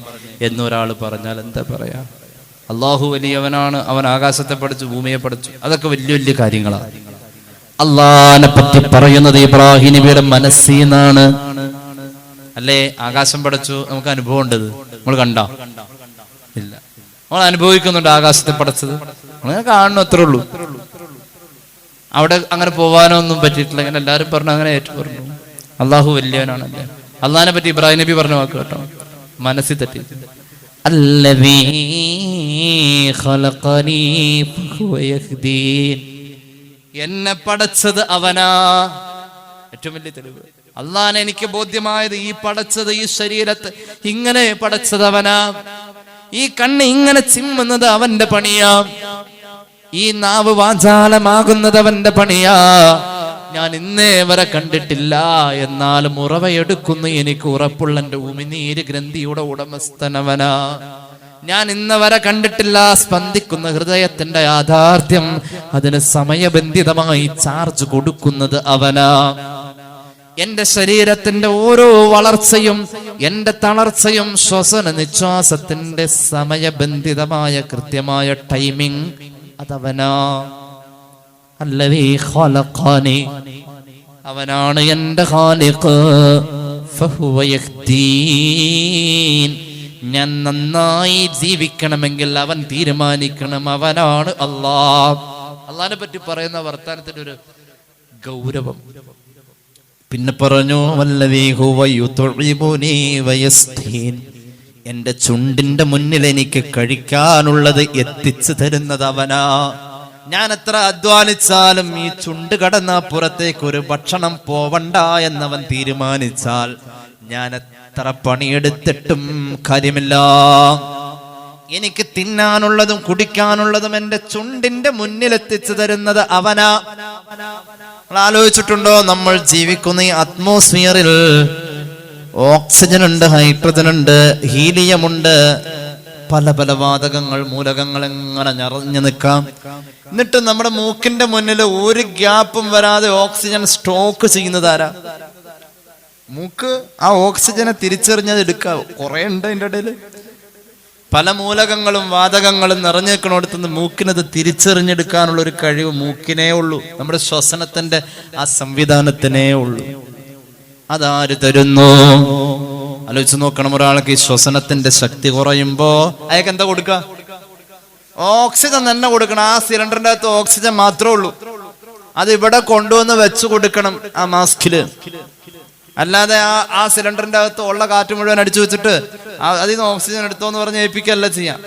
എന്നൊരാൾ പറഞ്ഞാൽ എന്താ പറയാ? അള്ളാഹു വലിയവനാണ്, അവൻ ആകാശത്തെ പഠിച്ചു, ഭൂമിയെ പഠിച്ചു. അതൊക്കെ വലിയ വലിയ കാര്യങ്ങളാണ്. അള്ളാഹിനെ പറ്റി പറയുന്നത് ഇബ്രാഹിം നബിയുടെ മനസ്സിന്നാണ്. അല്ലേ? ആകാശം പഠിച്ചു, നമുക്ക് അനുഭവം ഉണ്ട്. നമ്മൾ കണ്ടോ? ഇല്ല. നമ്മൾ അനുഭവിക്കുന്നുണ്ട് ആകാശത്തെ പഠിച്ചത്, നമ്മൾ കാണുന്നു, അത്രേ ഉള്ളൂ. അവിടെ അങ്ങനെ പോവാനോ ഒന്നും പറ്റിയിട്ടില്ല. ഇങ്ങനെ എല്ലാവരും പറഞ്ഞു, അങ്ങനെ ഏറ്റു പറഞ്ഞു. അള്ളാഹു വലിയവനാണല്ലേ. അള്ളാഹിനെ പറ്റി ഇബ്രാഹിം നബി പറഞ്ഞ വാക്ക് കേട്ടോ, മനസ്സിൽ തെറ്റി. الذي خلقني فهو يهدين. എന്നെ പടച്ചത് അവനാ. ഏറ്റവും വലിയ തെളിവ്. അള്ളാഹനെ എനിക്ക് ബോധ്യമായത്, ഈ പടച്ചത്, ഈ ശരീരത്ത് ഇങ്ങനെ പടച്ചത് അവനാ. ഈ കണ്ണ് ഇങ്ങനെ ചിമ്മുന്നത് അവന്റെ പണിയാ. ഈ നാവ് വാചാലമാകുന്നത് അവന്റെ പണിയാ. ഞാൻ ഇന്നേ വരെ കണ്ടിട്ടില്ല, എന്നാലും ഉറവയെടുക്കുന്നു എനിക്ക് ഉറപ്പുള്ള എന്റെ ഉമിനീര് ഗ്രന്ഥിയുടെ ഉടമസ്ഥനവനാ. ഞാൻ ഇന്ന് വരെ കണ്ടിട്ടില്ല സ്പന്ദിക്കുന്ന ഹൃദയത്തിന്റെ യാഥാർത്ഥ്യം, അതിന് സമയബന്ധിതമായി ചാർജ് കൊടുക്കുന്നത് അവനാ. എന്റെ ശരീരത്തിന്റെ ഓരോ വളർച്ചയും എന്റെ തളർച്ചയും ശ്വസന നിശ്വാസത്തിന്റെ സമയബന്ധിതമായ കൃത്യമായ ടൈമിംഗ് അതവനാ. അല്ലദീ ഖലഖനി, അവനാണ് എന്റെ ഖാലിഖ്. ഫഹുവ യഹ്ദീൻ, ഞാൻ നന്നായി ജീവിക്കണമെങ്കിൽ അവൻ തീരുമാനിക്കണം. അവനാണ് അല്ലാഹ്. അല്ലാഹനെ പറ്റി പറയുന്ന വർത്താനത്തിന്റെ ഒരു ഗൗരവം. പിന്നെ പറഞ്ഞു വല്ലദീ ഹുവ യുത്ഇമുനി വയസ്ഖീൻ, എന്റെ ചുണ്ടിന്റെ മുന്നിൽ എനിക്ക് കഴിക്കാനുള്ളത് എത്തിച്ചു തരുന്നത് അവനാ. ഞാൻ എത്ര അധ്വാനിച്ചാലും ഈ ചുണ്ട് കടന്ന പുറത്തേക്ക് ഒരു ഭക്ഷണം പോവണ്ട എന്നവൻ തീരുമാനിച്ചാൽ ഞാൻ എത്ര പണിയെടുത്തിട്ടും കാര്യമില്ല. എനിക്ക് തിന്നാനുള്ളതും കുടിക്കാനുള്ളതും എന്റെ ചുണ്ടിന്റെ മുന്നിൽ എത്തിച്ചു തരുന്നത് അവനാ. നമ്മൾ ആലോചിച്ചിട്ടുണ്ടോ? നമ്മൾ ജീവിക്കുന്ന ഈ അറ്റ്മോസ്ഫിയറിൽ ഓക്സിജൻ ഉണ്ട്, ഹൈഡ്രജൻ ഉണ്ട്, ഹീലിയം ഉണ്ട്, പല പല വാതകങ്ങൾ, മൂലകങ്ങൾ എങ്ങനെ നിറഞ്ഞു നിൽക്കാം. എന്നിട്ട് നമ്മുടെ മൂക്കിന്റെ മുന്നിൽ ഒരു ഗ്യാപ്പും വരാതെ ഓക്സിജൻ സ്റ്റോക്ക് ചെയ്യുന്നതാരാ? മൂക്ക് ആ ഓക്സിജനെ തിരിച്ചറിഞ്ഞത് എടുക്കാം. കുറെ ഉണ്ട് അതിൻ്റെ ഇടയിൽ. പല മൂലകങ്ങളും വാതകങ്ങളും നിറഞ്ഞു നിൽക്കണോടത്തുനിന്ന് മൂക്കിനത് തിരിച്ചറിഞ്ഞെടുക്കാനുള്ള ഒരു കഴിവ് മൂക്കിനേ ഉള്ളൂ. നമ്മുടെ ശ്വസനത്തിന്റെ ആ സംവിധാനത്തിനേ ഉള്ളൂ. അതാര് തരുന്നു? ആലോചിച്ച് നോക്കണം. ഒരാൾക്ക് ഈ ശ്വസനത്തിന്റെ ശക്തി കുറയുമ്പോ അയാൾക്ക് എന്താ കൊടുക്കുക? ഓക്സിജൻ തന്നെ കൊടുക്കണം. ആ സിലിണ്ടറിന്റെ അകത്ത് ഓക്സിജൻ മാത്രമേ ഉള്ളൂ. അത് ഇവിടെ കൊണ്ടുവന്ന് വെച്ചു കൊടുക്കണം ആ മാസ്കില്. അല്ലാതെ ആ സിലിണ്ടറിന്റെ അകത്ത് ഉള്ള കാറ്റ് മുഴുവൻ അടിച്ചു വെച്ചിട്ട് അതിൽ നിന്ന് ഓക്സിജൻ എടുത്തോന്ന് പറഞ്ഞ് ഏൽപ്പിക്കല്ല ചെയ്യാം.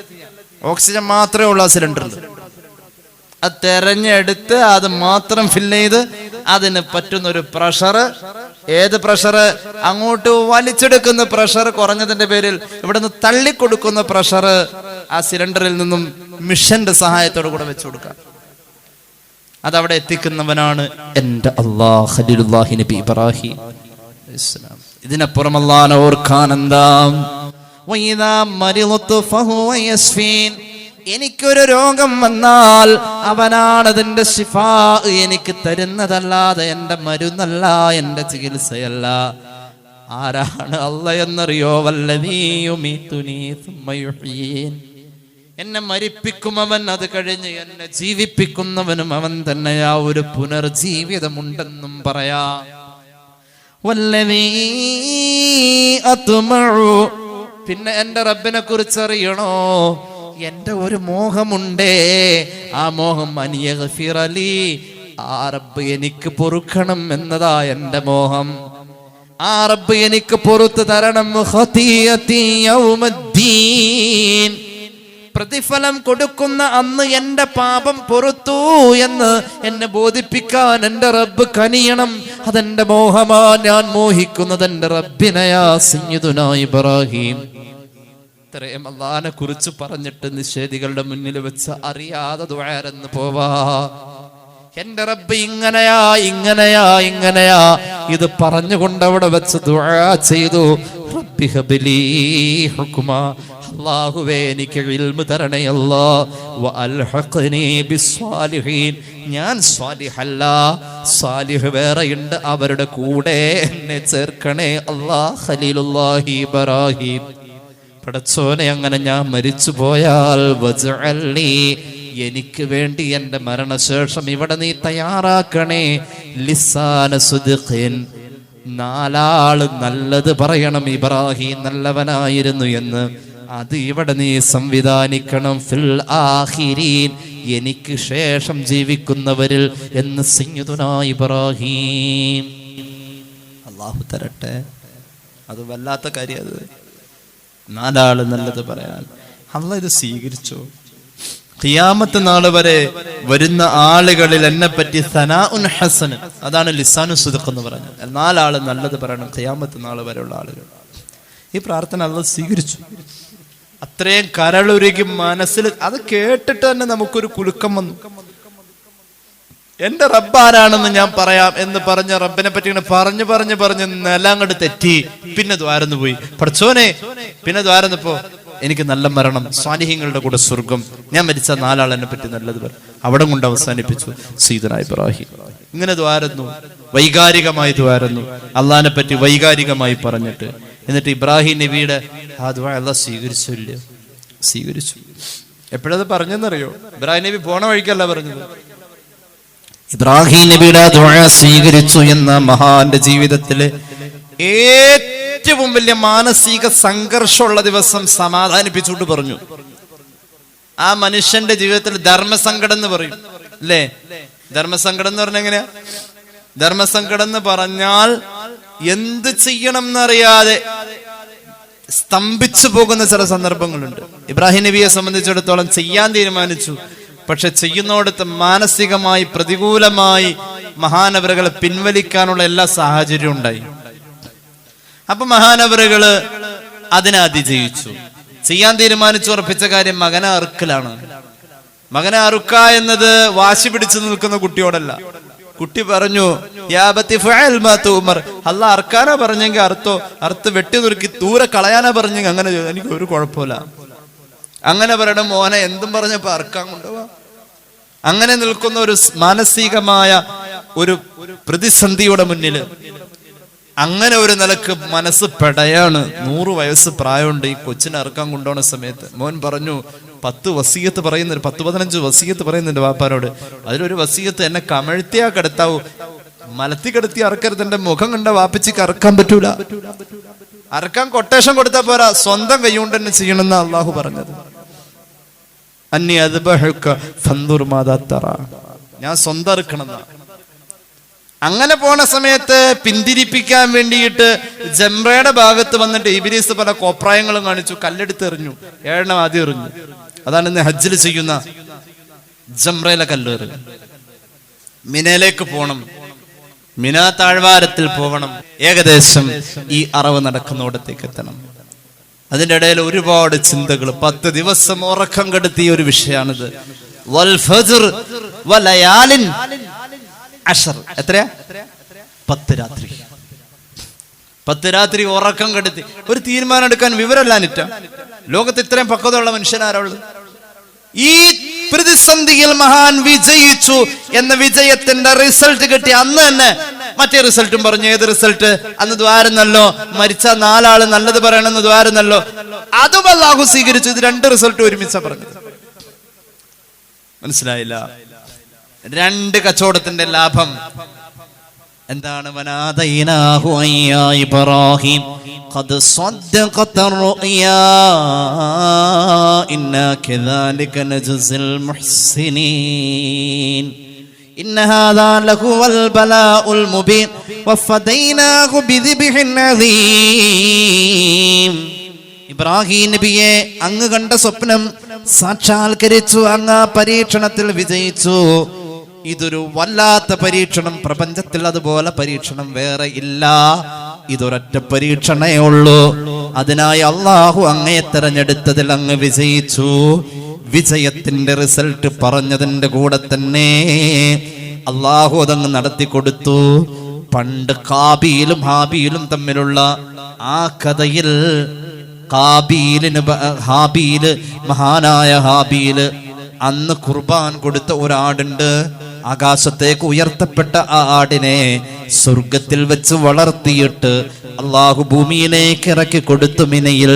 ഓക്സിജൻ മാത്രമേ ഉള്ളൂ ആ സിലിണ്ടറിൽ. അത് തെരഞ്ഞെടുത്ത് അത് മാത്രം ഫില്ല് ചെയ്ത് അതിന് പറ്റുന്ന ഒരു പ്രഷർ, ഏത് പ്രഷർ? അങ്ങോട്ട് വലിച്ചെടുക്കുന്ന പ്രഷർ കുറഞ്ഞതിന്റെ പേരിൽ ഇവിടുന്ന് തള്ളിക്കൊടുക്കുന്ന പ്രഷർ ആ സിലിണ്ടറിൽ നിന്നും മിഷന്റെ സഹായത്തോടു കൂടെ വെച്ചു കൊടുക്കാം. അതവിടെ എത്തിക്കുന്നവനാണ് എൻ്റെ അല്ലാഹ്, ഖലീലുല്ലാഹി നബി ഇബ്രാഹിം. ഇതിനപ്പുറം അല്ലാഹനെ ഓർക്കാൻ എന്താ? എനിക്കൊരു രോഗം വന്നാൽ അവനാണ് അതിന്റെ ശിഫാ എനിക്ക് തരുന്നതല്ലാതെ എൻ്റെ മരുന്നല്ല, എൻ്റെ ചികിത്സയല്ല. ആരാണ് അല്ലാഹ് എന്നറിയോ? വല്ലദീയുമീതുനീ സുമ്മ യുഹ്യീൻ. എന്നെ മരിപ്പിക്കും അവൻ, അത് കഴിഞ്ഞ് എന്നെ ജീവിപ്പിക്കുന്നവനും അവൻ തന്നെയാ. ഒരു പുനർജീവിതമുണ്ടെന്നും പറയാ. വല്ലദീ അത്മഉ, പിന്നെ എൻ്റെ റബ്ബിനെ കുറിച്ച് അറിയണോ? എൻ്റെ ഒരു മോഹമുണ്ടേ, ആ മോഹം അനിയഗ്ഫിറലി, ആ റബ്ബ് എനിക്ക് പൊറുക്കണം എന്നതാ എൻ്റെ മോഹം. ആ റബ്ബ് എനിക്ക് പൊറുത്തു തരണം. ഖതിയതി യൗമദ്ദീൻ, പ്രതിഫലം കൊടുക്കുന്ന അന്ന് എൻ്റെ പാപം പൊറുത്തു എന്ന് എന്നെ ബോധിപ്പിക്കാൻ എൻ്റെ റബ്ബ് കനിയണം. അതെന്റെ മോഹമാ. ഞാൻ മോഹിക്കുന്നത് എൻ്റെ റബ്ബിനെയാ. സയ്യിദുനാ ഇബ്രാഹിം ഇത്രയും അല്ലാഹനെ കുറിച്ച് പറഞ്ഞിട്ട് നിഷേധികളുടെ മുന്നിൽ വെച്ച് അറിയാതെ ദുആരെന്ന് പോവാ. എന്റെ റബ്ബ് ഇങ്ങനെയാ ഇങ്ങനെയാ ഇങ്ങനെയാ ഇത് പറഞ്ഞുകൊണ്ട് അവിടെ വെച്ച് ദുആ ചെയ്തു. റബ്ബി ഹബ്ലി ഹുക്മാ, അല്ലാഹുവേ എനിക്ക് ഇൽമു തരണേ അല്ലാഹ്. വഅൽഹഖ്നി ബിസ്സാലിഹീൻ, ഞാൻ സ്വാലിഹല്ല, സാലിഹ് വേറെയുണ്ട്, അവരുടെ കൂടെ എന്നെ ചേർക്കണേ അല്ലാഹ്. ഖലീലുല്ലാഹി ഇബ്രാഹിം. പടച്ചോനെ, അങ്ങനെ ഞാൻ മരിച്ചു പോയാൽ വജ്അൽനി, എനിക്ക് വേണ്ടി എൻ്റെ മരണശേഷം ഇവിടെ നീ തയ്യാറാക്കണേ. ലിസാന സുദ്ഖിൻ, നാലാള് നല്ലത് പറയണം ഇബ്രാഹിം നല്ലവനായിരുന്നു എന്ന്. അത് ഇവിടെ നീ സംവിധാനിക്കണം. ഫിൽ ആഖിരീൻ, എനിക്ക് ശേഷം ജീവിക്കുന്നവരിൽ എന്ന് സയ്യിദുനാ ഇബ്രാഹിം. അല്ലാഹു തരട്ടെ. അത് വല്ലാത്ത കാര്യം. അത് നാലാള് നല്ലത് പറയാൻ അല്ലാഹ് ഇത് സ്വീകരിച്ചു. ഖിയാമത്ത് നാൾ വരെ വരുന്ന ആളുകളിൽ എന്നെ പറ്റി സനാഉൻ ഹസൻ, അതാണ് ലിസാനു സുദ്ഖ് എന്ന് പറഞ്ഞത്. നാലാള് നല്ലത് പറയണം ഖിയാമത്ത് നാൾ വരെയുള്ള ആളുകൾ. ഈ പ്രാർത്ഥന അല്ലാഹ് സ്വീകരിച്ചു. അത്രയും കരളുരുകി മനസ്സിൽ അത് കേട്ടിട്ട് തന്നെ നമുക്കൊരു കുലുക്കം വന്നു. എന്റെ റബ്ബാരാണെന്ന് ഞാൻ പറയാം എന്ന് പറഞ്ഞ റബ്ബിനെ പറ്റി ഇങ്ങനെ പറഞ്ഞ് നിലങ്ങോട്ട് തെറ്റി. പിന്നെ ദ്വാരന്ന് പോയി. പഠിച്ചോനെ, പിന്നെ ദ്വാരന്നപ്പോ എനിക്ക് നല്ല മരണം, സ്വാലിഹീങ്ങളുടെ കൂടെ സ്വർഗം, ഞാൻ മരിച്ച നാലാൾ എന്നെ പറ്റി നല്ലത് പറ. അവിടെ കൊണ്ട് അവസാനിപ്പിച്ചു സയ്യിദുനാ ഇബ്രാഹിം. ഇങ്ങനെ ദ്വാരന്നു, വൈകാരികമായി ദ്വാരന്നു, അള്ളാഹിനെ പറ്റി വൈകാരികമായി പറഞ്ഞിട്ട്. എന്നിട്ട് ഇബ്രാഹിം നബിയുടെ ആ ദ്വാ അല്ലാഹ് സ്വീകരിച്ചില്ല. സ്വീകരിച്ചു. എപ്പോഴത് പറഞ്ഞെന്നറിയോ? ഇബ്രാഹിം നബി പോണ വഴിക്കല്ല പറഞ്ഞത്. ഇബ്രാഹിം നബിയുടെ ദുആ സ്വീകരിച്ചു എന്ന മഹാന്റെ ജീവിതത്തില് ഏറ്റവും വലിയ മാനസിക സംഘർഷമുള്ള ദിവസം സമാധാനിപ്പിച്ചുകൊണ്ട് പറഞ്ഞു. ആ മനുഷ്യന്റെ ജീവിതത്തിൽ ധർമ്മസങ്കടം എന്ന് പറയും അല്ലേ? ധർമ്മസങ്കടം എന്ന് പറഞ്ഞാൽ എങ്ങനെയാ? ധർമ്മസങ്കടം എന്ന് പറഞ്ഞാൽ എന്ത് ചെയ്യണം എന്നറിയാതെ സ്തംഭിച്ചു പോകുന്ന ചില സന്ദർഭങ്ങളുണ്ട്. ഇബ്രാഹിം നബിയെ സംബന്ധിച്ചിടത്തോളം ചെയ്യാൻ തീരുമാനിച്ചു. പക്ഷെ ചെയ്യുന്നോടത്ത് മാനസികമായി പ്രതികൂലമായി മഹാനവറുകളെ പിൻവലിക്കാനുള്ള എല്ലാ സാഹചര്യവും ഉണ്ടായി. അപ്പൊ മഹാനവറുകള് അതിനെ അതിജയിച്ചു. ചെയ്യാൻ തീരുമാനിച്ചു ഉറപ്പിച്ച കാര്യം മകനെ അറുക്കലാണ്. മകനെ അറുക്ക എന്നത് വാശി പിടിച്ചു നിൽക്കുന്ന കുട്ടിയോടല്ല. കുട്ടി പറഞ്ഞു, അല്ലാഹ് അറുക്കാനാ പറഞ്ഞെങ്കിൽ അറുത്തോ, അറുത്ത് വെട്ടി നുറുക്കി ദൂരെ കളയാനാ പറഞ്ഞെങ്കിൽ അങ്ങനെ, എനിക്ക് ഒരു കുഴപ്പമില്ല. അങ്ങനെ പറയണം, മോനെ എന്തും പറഞ്ഞപ്പോ അറക്കാൻ കൊണ്ടുപോവാ. അങ്ങനെ നിൽക്കുന്ന ഒരു മാനസികമായ ഒരു പ്രതിസന്ധിയുടെ മുന്നില് അങ്ങനെ ഒരു നിലക്ക് മനസ്സ് പെടയാണ്. 100 വയസ്സ് പ്രായമുണ്ട് ഈ കൊച്ചിനെ അറക്കാൻ കൊണ്ടുപോകുന്ന സമയത്ത്. മോൻ പറഞ്ഞു 10 വസീയത്ത് പറയുന്നുണ്ട്, 10-15 വസീയത്ത് പറയുന്നുണ്ട് വാപ്പാനോട്. അതിലൊരു വസീയത്ത്, എന്നെ കമഴ്ത്തിയാ കിടത്താവൂ, മലത്തി കിടത്തി അറക്കരുത്, എന്റെ മുഖം കണ്ട വാപ്പിച്ചിക്ക് അറക്കാൻ പറ്റൂല. അറക്കാൻ കൊട്ടേഷൻ കൊടുത്താൽ പോരാ, സ്വന്തം കൈകൊണ്ട് തന്നെ ചെയ്യണമെന്ന് അള്ളാഹു പറഞ്ഞത്. അന്നി അദ്ബഹുക ഫൻദുർ മാദാ തറാ, ഞാൻ സ്വന്തം അറുക്കണം. അങ്ങനെ പോണ സമയത്ത് പിന്തിരിപ്പിക്കാൻ വേണ്ടിയിട്ട് ജംറയുടെ ഭാഗത്ത് വന്നിട്ട് ഇബ്ലീസ് പല കോപ്രായങ്ങളും കാണിച്ചു. കല്ലെടുത്ത് എറിഞ്ഞു, 7 ആദ്യം എറിഞ്ഞു. അതാണ് ഇന്ന് ഹജ്ജിൽ ചെയ്യുന്ന ജംറയിലെ കല്ലേറ്. മിനയിലേക്ക് പോകണം, മിനാ താഴ്വാരത്തിൽ പോകണം, ഏകദേശം ഈ അറവ് നടക്കുന്നിടത്തേക്ക് എത്തണം. അതിൻ്റെ ഇടയിൽ ഒരുപാട് ചിന്തകൾ. 10 ദിവസം ഉറക്കം കെടുത്തിയ ഒരു വിഷയമാണിത്. വൽ ഫജ്ർ വലയാലിൻ അശർ, എത്രയാ? 10 രാത്രി. 10 രാത്രി ഉറക്കം കെടുത്തി ഒരു തീരുമാനം എടുക്കാൻ വിവരമില്ലാഞ്ഞിട്ട. ലോകത്ത് ഇത്രയും പക്വതയുള്ള മനുഷ്യനാരുള്ളത്? ഈ പ്രതിസന്ധിയിൽ മഹാൻ വിജയിച്ചു എന്ന വിജയത്തിന്റെ റിസൾട്ട് കിട്ടി അന്ന് തന്നെ മറ്റേ റിസൾട്ടും പറഞ്ഞു. ഏത് റിസൾട്ട്? അന്ന് ദ്വാരുന്നല്ലോ, മരിച്ച 4 ആള് നല്ലത് പറയണമെന്ന് ദ്വാരുന്നല്ലോ, അതും അല്ലാഹു സ്വീകരിച്ചു. ഇത് 2 റിസൾട്ട് ഒരുമിച്ച പറഞ്ഞത്. മനസ്സിലായില്ല? 2 കച്ചവടത്തിന്റെ ലാഭം എന്താണ്? വനാദൈനാഹു അയ്യാ ഇബ്രാഹിം ഖദ് സ്വദ്ദഖത റുയാ ഇന്നാ കദാലിക നജ്സിൽ മുഹ്സിനീൻ ഇന്ന ഹാദാ ലഹുവൽ ബലാഉൽ മുബീൻ വഫദൈനാഹു ബിദിബ്ഹിൻ അദീം. ഇബ്രാഹിം നബിയെ അങ്ങ് കണ്ട സ്വപ്നം സാക്ഷാത്കരിച്ചു, അങ്ങ് പരീക്ഷണത്തിൽ വിജയിച്ചു. ഇതൊരു വല്ലാത്ത പരീക്ഷണം, പ്രപഞ്ചത്തിൽ അതുപോലെ പരീക്ഷണം വേറെ ഇല്ല. ഇതൊരൊറ്റ പരീക്ഷണേ ഉള്ളൂ. അതിനായി അള്ളാഹു അങ്ങയെ തെരഞ്ഞെടുത്തതിൽ അങ്ങ് വിജയിച്ചു. വിജയത്തിന്റെ റിസൾട്ട് പറഞ്ഞതിന്റെ കൂടെ തന്നെ അള്ളാഹു അതങ്ങ് നടത്തി കൊടുത്തു. പണ്ട് കാബീലും ഹാബീലും തമ്മിലുള്ള ആ കഥയിൽ ഹാബീല്, മഹാനായ ഹാബീല് അന്ന് ഖുർബാൻ കൊടുത്ത ഒരാടുണ്ട്. ആകാശത്തേക്ക് ഉയർത്തപ്പെട്ട ആ ആടിനെ സ്വർഗത്തിൽ വെച്ച് വളർത്തിയിട്ട് അള്ളാഹു ഭൂമിയിലേക്ക് ഇറക്കി കൊടുത്തു. മിനയിൽ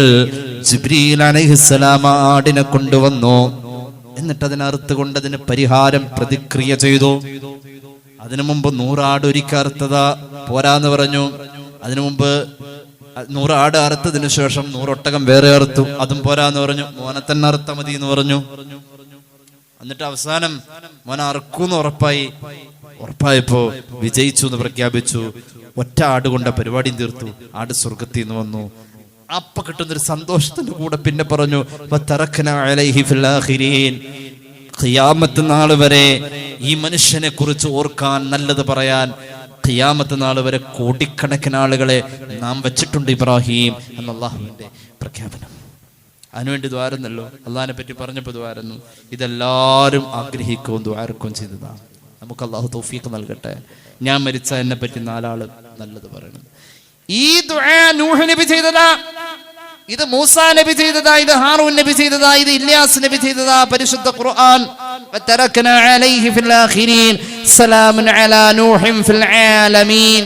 ജിബ്രീൽ അലൈഹിസ്സലാം ആടിനെ കൊണ്ടുവന്നു. എന്നിട്ട് അതിനറുത്ത് കൊണ്ട് അതിന് പരിഹാരം പ്രതിക്രിയ ചെയ്തു. അതിനു മുമ്പ് 100 ആട് ഒരിക്കൽ അറുത്തതാ പോരാന്ന് പറഞ്ഞു. അതിനു മുമ്പ് 100 ആട് അറുത്തതിനു ശേഷം 100 ഒട്ടകം വേറെ അറുത്തു, അതും പോരാന്ന് പറഞ്ഞു. മോനെ തന്നെ അറുത്ത മതി എന്ന് പറഞ്ഞു. എന്നിട്ട് അവസാനം മോനെ അറുക്കൂന്ന് ഉറപ്പായപ്പോ വിജയിച്ചു എന്ന് പ്രഖ്യാപിച്ചു. ഒറ്റ ആട് കൊണ്ട് പരിപാടിയും തീർത്തു. ആട് സ്വർഗത്തിൽ നിന്ന് വന്നു. അപ്പൊ കിട്ടുന്നൊരു സന്തോഷത്തിന്റെ കൂടെ പിന്നെ പറഞ്ഞു ഖിയാമത്ത് നാൾ വരെ ഈ മനുഷ്യനെ കുറിച്ച് ഓർക്കാൻ, നല്ലത് പറയാൻ ഖിയാമത്ത് നാൾ വരെ കോടിക്കണക്കിന് ആളുകളെ നാം വെച്ചിട്ടുണ്ട് ഇബ്രാഹിം എന്ന അല്ലാഹുവിന്റെ പ്രഖ്യാപനം. അതിനുവേണ്ടി ദ്വാരുന്നല്ലോ, അള്ളാഹിനെ പറ്റി പറഞ്ഞപ്പോൾ ദ്വാരുന്നു. ഇതെല്ലാവരും ആഗ്രഹിക്കുകയും ദ്വാരക്കുകയും ചെയ്തതാണ്. നമുക്ക് അള്ളാഹു തൗഫീഖ് നൽകട്ടെ. ഞാൻ മരിച്ച എന്നെ പറ്റി 4 ആള് നല്ലത് പറയണം. ഈ ദുആ നൂഹ് നബി ചെയ്തതാ, ഇത് മൂസാ നബി ചെയ്തതാ, ഇത് ഹാറൂൻ നബി ചെയ്തതാ, ഇത് ഇല്യാസ് നബി ചെയ്തതാ. പരിശുദ്ധ ഖുർആൻ വതറക്നാ അലൈഹി ഫിൽ ആഖിരീൻ സലാമുൻ അലാ നൂഹിൻ ഫിൽ ആലമീൻ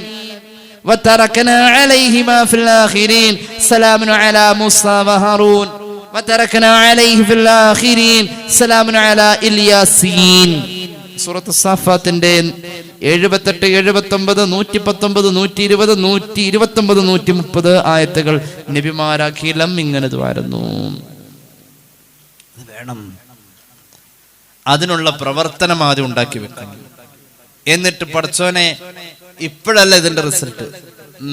വതറക്നാ അലൈഹിമാ ഫിൽ ആഖിരീൻ സലാമുൻ അലാ മൂസാ വഹാറൂൻ വതറക്നാ അലൈഹി ഫിൽ ആഖിരീൻ സലാമുൻ അലാ ഇല്യാസീൻ. സൂറത്ത് സാഫാത്തിന്റെ 78, 79, 119, 120, 129, 130 ആയത്തുകൾ നബിമാരാഖിലം ഇങ്ങനെ ദ്വാരുന്നു. വേണം, അതിനുള്ള പ്രവർത്തനം ആദ്യം ഉണ്ടാക്കി വെക്കണം. എന്നിട്ട് പടച്ചോനെ ഇപ്പോഴല്ല ഇതിന്റെ റിസൾട്ട്,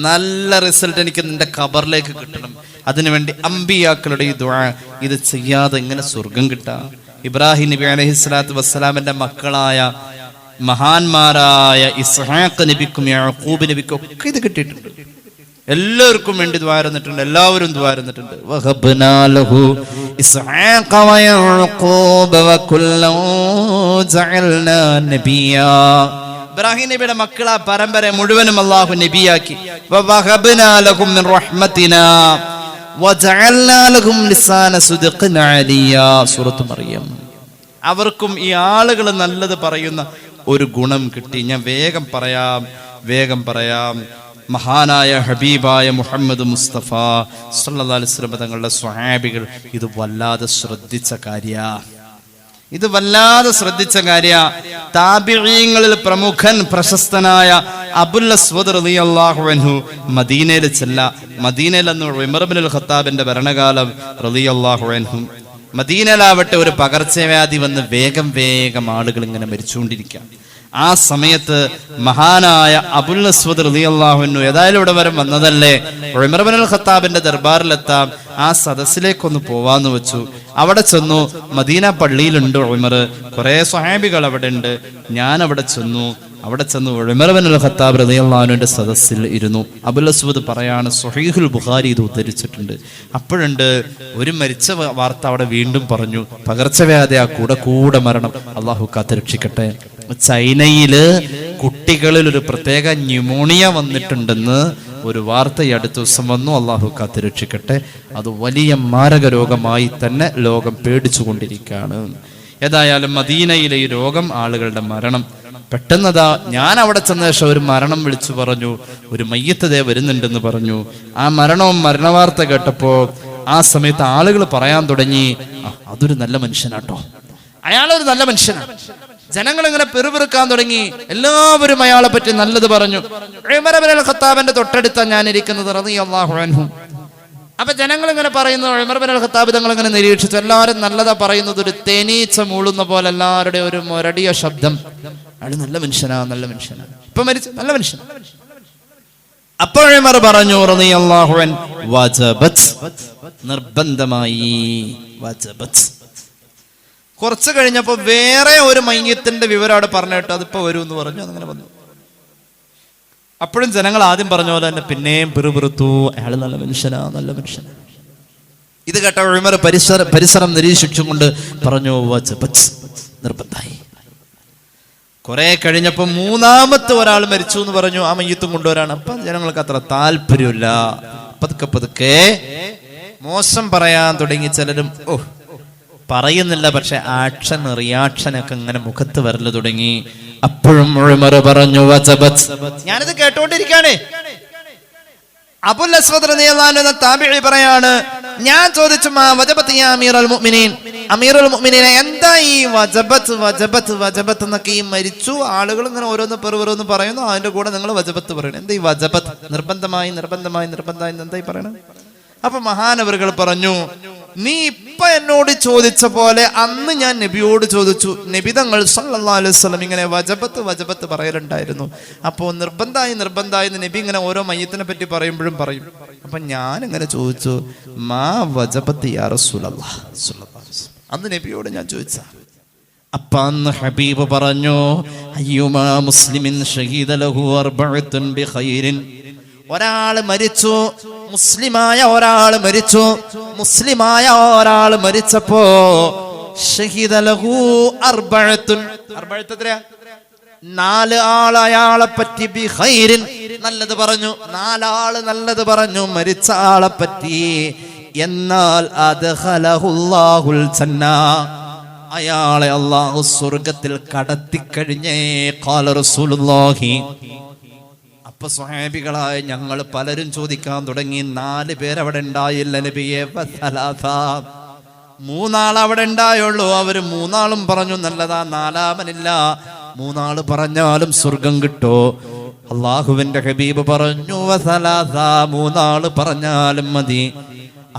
നല്ല റിസൾട്ട് എനിക്ക് നിന്റെ ഖബറിലേക്ക് കിട്ടണം. അതിനുവേണ്ടി അമ്പിയാക്കളുടെ ഈ ദുആ, ഇത് ചെയ്യാതെ എങ്ങനെ സ്വർഗം കിട്ടാം? ഇബ്രാഹിം നബി അലൈഹിസ്സലാത്തു വസ്സലാമിന്റെ മക്കളായ മഹാന്മാരായ ഇസ്ഹാഖ് നബിക്കും യാഖൂബ് നബിക്കും ഒക്കെ ഇത് കിട്ടിയിട്ടുണ്ട്. എല്ലാവർക്കും വേണ്ടി ദ്വാരുന്നിട്ടുണ്ട്, എല്ലാവരും ദ്വാരുന്നിട്ടുണ്ട്. വഹബ്നാ ലഹു ഇസ്ഹാഖ വയഅഖൂബ വകുല്ലൻ ജഅൽനാ നബിയാ. ഇബ്രാഹിം നബിയുടെ മക്കളാ പരമ്പര മുഴുവനും അല്ലാഹു നബിയാക്കി. വഹബ്നാ ലഹും മിൻ റഹ്മതിനാ വജഅൽനാ ലഹും ലിസാന സിദ്ഖിൻ അലിയ. സൂറത്ത് മറിയം. അവർക്കും ഈ ആളുകൾ നല്ലത് പറയുന്ന ഒരു ഗുണം കിട്ടി. ഞാൻ വേഗം പറയാം. മഹാനായ ഹബീബായ മുഹമ്മദ് മുസ്തഫ സല്ലല്ലാഹു അലൈഹി വസല്ലം തങ്ങളുടെ സ്വഹാബികൾ ഇത് വല്ലാതെ ശ്രദ്ധിച്ച കാര്യ. താബിഈങ്ങളിൽ പ്രമുഖൻ പ്രശസ്തനായ അബുൽ അസ്വദ് റളിയല്ലാഹു അൻഹു മദീനയിൽ അന്ന് ഉമർ ഇബ്നുൽ ഖത്താബിന്റെ ഭരണകാലം റളിയല്ലാഹു അൻഹു. മദീനയിലാവട്ടെ ഒരു പകർച്ചവ്യാധി വന്ന് വേഗം ആളുകൾ ഇങ്ങനെ മരിച്ചുകൊണ്ടിരിക്കുക. ആ സമയത്ത് മഹാനായ അബുൽ അസ്വദ് റളിയല്ലാഹു അൻഹു ഏതായാലും ഇവിടെ വരെ വന്നതല്ലേ, ഉമർ ഇബ്നുൽ ഖത്താബിന്റെ ദർബാറിലെത്താം, ആ സദസ്സിലേക്കൊന്ന് പോവാന്ന് വെച്ചു. അവിടെ ചെന്നു. മദീന പള്ളിയിലുണ്ട് ഉമർ, കുറെ സ്വഹാബികൾ അവിടെ ഉണ്ട്. ഞാൻ അവിടെ ചെന്നു ഉമർ ഇബ്നുൽ ഖത്താബ് റളിയല്ലാഹു അൻഹുവിന്റെ സദസ്സിൽ ഇരുന്നു. അബുൽ അസ്വദ് പറയാണ്, സ്വഹീഹുൽ ബുഖാരി ഇത് ഉദ്ധരിച്ചിട്ടുണ്ട്. അപ്പോഴുണ്ട് ഒരു മരിച്ച വാർത്ത അവിടെ വീണ്ടും പറഞ്ഞു. പകർച്ചവ്യാധി ആ കൂടെ മരണം, അള്ളാഹു കാത്തുരക്ഷിക്കട്ടെ. ചൈനയില് കുട്ടികളിൽ ഒരു പ്രത്യേക ന്യൂമോണിയ വന്നിട്ടുണ്ടെന്ന് ഒരു വാർത്ത ഈ അടുത്ത ദിവസം വന്നു. അള്ളാഹു കാത്തുരക്ഷിക്കട്ടെ. അത് വലിയ മാരക രോഗമായി തന്നെ ലോകം പേടിച്ചുകൊണ്ടിരിക്കുകയാണ്. ഏതായാലും മദീനയിലെ ഈ രോഗം, ആളുകളുടെ മരണം പെട്ടെന്നതാ. ഞാൻ അവിടെ ചെന്ന ശേഷം ഒരു മരണം വിളിച്ചു പറഞ്ഞു, ഒരു മയ്യത്ത് വരുന്നുണ്ടെന്ന് പറഞ്ഞു. ആ മരണവാർത്ത കേട്ടപ്പോ ആ സമയത്ത് ആളുകൾ പറയാൻ തുടങ്ങി, അതൊരു നല്ല മനുഷ്യനാട്ടോ, അയാളൊരു നല്ല മനുഷ്യനാണ്. ജനങ്ങൾ ഇങ്ങനെ പെറുപിറുക്കാൻ തുടങ്ങി. എല്ലാവരും അയാളെ പറ്റി നല്ലത് പറഞ്ഞു. ഉമർ ഇബ്നുൽ ഖത്താബിന്റെ തൊട്ടടുത്ത ഞാൻ ഇരിക്കുന്നത് റളിയല്ലാഹു അൻഹു. അപ്പൊ ജനങ്ങൾ ഇങ്ങനെ പറയുന്നു, ഉമർ ഇബ്നുൽ ഖത്താബ് തങ്ങൾ ഇങ്ങനെ നിരീക്ഷിച്ചു. എല്ലാവരും നല്ലതാ പറയുന്നത്. ഒരു തേനീച്ച മൂളുന്ന പോലെ എല്ലാവരുടെ ഒരു മുരടിയ ശബ്ദം. അയാൾ നല്ല മനുഷ്യനാ. ഇപ്പൊ മരിച്ചു, നല്ല മനുഷ്യൻ. അപ്പോൾ ഉമർ പറഞ്ഞു റളിയല്ലാഹു അൻഹു, വജബത്, നിർബന്ധമായി, വജബത്. കുറച്ച് കഴിഞ്ഞപ്പോ വേറെ ഒരു മയ്യത്തിന്റെ വിവരം അവിടെ പറഞ്ഞിട്ട് അതിപ്പോ വരൂ എന്ന് പറഞ്ഞു. അതങ്ങനെ വന്നു. അപ്പോഴും ജനങ്ങൾ ആദ്യം പറഞ്ഞ പോലെ തന്നെ പിന്നെയും പിറുപിറുത്തു, അയാൾ നല്ല മനുഷ്യനാ. ഇത് കേട്ട ഉമർ പരിസരം നിരീക്ഷിച്ചുകൊണ്ട് പറഞ്ഞു, നിർബന്ധായി. കുറെ കഴിഞ്ഞപ്പോ മൂന്നാമത്തെ ഒരാൾ മരിച്ചു എന്ന് പറഞ്ഞു. ആ മയ്യത്തും കൊണ്ടുവരാണ്. അപ്പൊ ജനങ്ങൾക്ക് അത്ര താല്പര്യമില്ല. പതുക്കെ മോശം പറയാൻ തുടങ്ങി. ചിലരും പറയുന്നില്ല, പക്ഷെ റിയാക്ഷനൊക്കെ ഇങ്ങനെ മുഖത്ത് വരല് തുടങ്ങി. അപ്പോഴും ഉമർ പറഞ്ഞു, വജബത്. ഞാനിത് കേട്ടോണ്ടിരിക്കാണ്. അബുൽ അസ്വദ് റളിയല്ലാഹു അൻഹു താബിഈ പറയാണ്, ഞാൻ ചോദിച്ചു, മാ വജബത് യാ അമീറുൽ മുഅ്മിനീൻ, അമീറുൽ മുഅ്മിനീനെ, എന്താ ഈ വജബത്ത് എന്നൊക്കെ? ഈ മരിച്ചു ആളുകൾ ഇങ്ങനെ ഓരോന്ന് പറയുന്നു, അതിന്റെ കൂടെ നിങ്ങൾ വജബത്ത് പറയണം. എന്താ ഈ വജബത്ത്? നിർബന്ധമായി എന്തായി പറയണം? അപ്പൊ മഹാനവറുകൾ പറഞ്ഞു, നീ ഇപ്പൊ എന്നോട് ചോദിച്ച പോലെ അന്ന് ഞാൻ നബിയോട് ചോദിച്ചു. നബി തങ്ങൾ സല്ലല്ലാഹു അലൈഹി വസല്ലം ഇങ്ങനെ വജബത്ത് പറയലുണ്ടായിരുന്നു. അപ്പോ നിർബന്ധമായി നബി ഇങ്ങനെ ഓരോ മയ്യത്തിനെ പറ്റി പറയുമ്പോഴും പറയും. അപ്പൊ ഞാൻ ഇങ്ങനെ ചോദിച്ചു, മാ വജബത്ത് യാ റസൂലല്ലാഹ് സല്ലല്ലാഹു അലൈഹി വസല്ലം. അന്ന് നബിയോട് ഞാൻ ചോദിച്ച. അപ്പൊ അന്ന് ഹബീബ് പറഞ്ഞു, അയ്യുമാ മുസ്ലിമിൻ ഷഹീദ ലഹു അർബഅത്തുൻ ബിഖൈരിൻ. ഒരാള് മരിച്ചു, മുസ്ലിമായ ഒരാൾ മരിച്ചപ്പോ ഷഹീദ ലഹു അർബഅത്തുൻ, എത്രയാ? 4 ആൾ അയാളെ പറ്റി ബിഖൈരിൻ, നല്ലത് പറഞ്ഞു. 4 ആള് നല്ലത് പറഞ്ഞു മരിച്ച ആളെ പറ്റി. എന്നാൽ അദ്ഖലഹുല്ലാഹുൽ ജന്ന, അയാളെ അല്ലാഹു സ്വർഗ്ഗത്തിൽ കടത്തിക്കഴിഞ്ഞേ. ഖാല റസൂലുള്ളാഹി. അപ്പൊ സ്വഹാബികളായ ഞങ്ങൾ പലരും ചോദിക്കാൻ തുടങ്ങി, 4 പേരവിടെ ഉണ്ടായില്ല നബിയെ, 3 ആൾ അവിടെ ഉണ്ടായുള്ളൂ. അവര് 3 ആളും പറഞ്ഞു നല്ലതാ, 4-മനില്ല. 3 ആള് പറഞ്ഞാലും സ്വർഗം കിട്ടോ? അള്ളാഹുവിന്റെ ഹബീബ് പറഞ്ഞു, 3 ആള് പറഞ്ഞാലും മതി.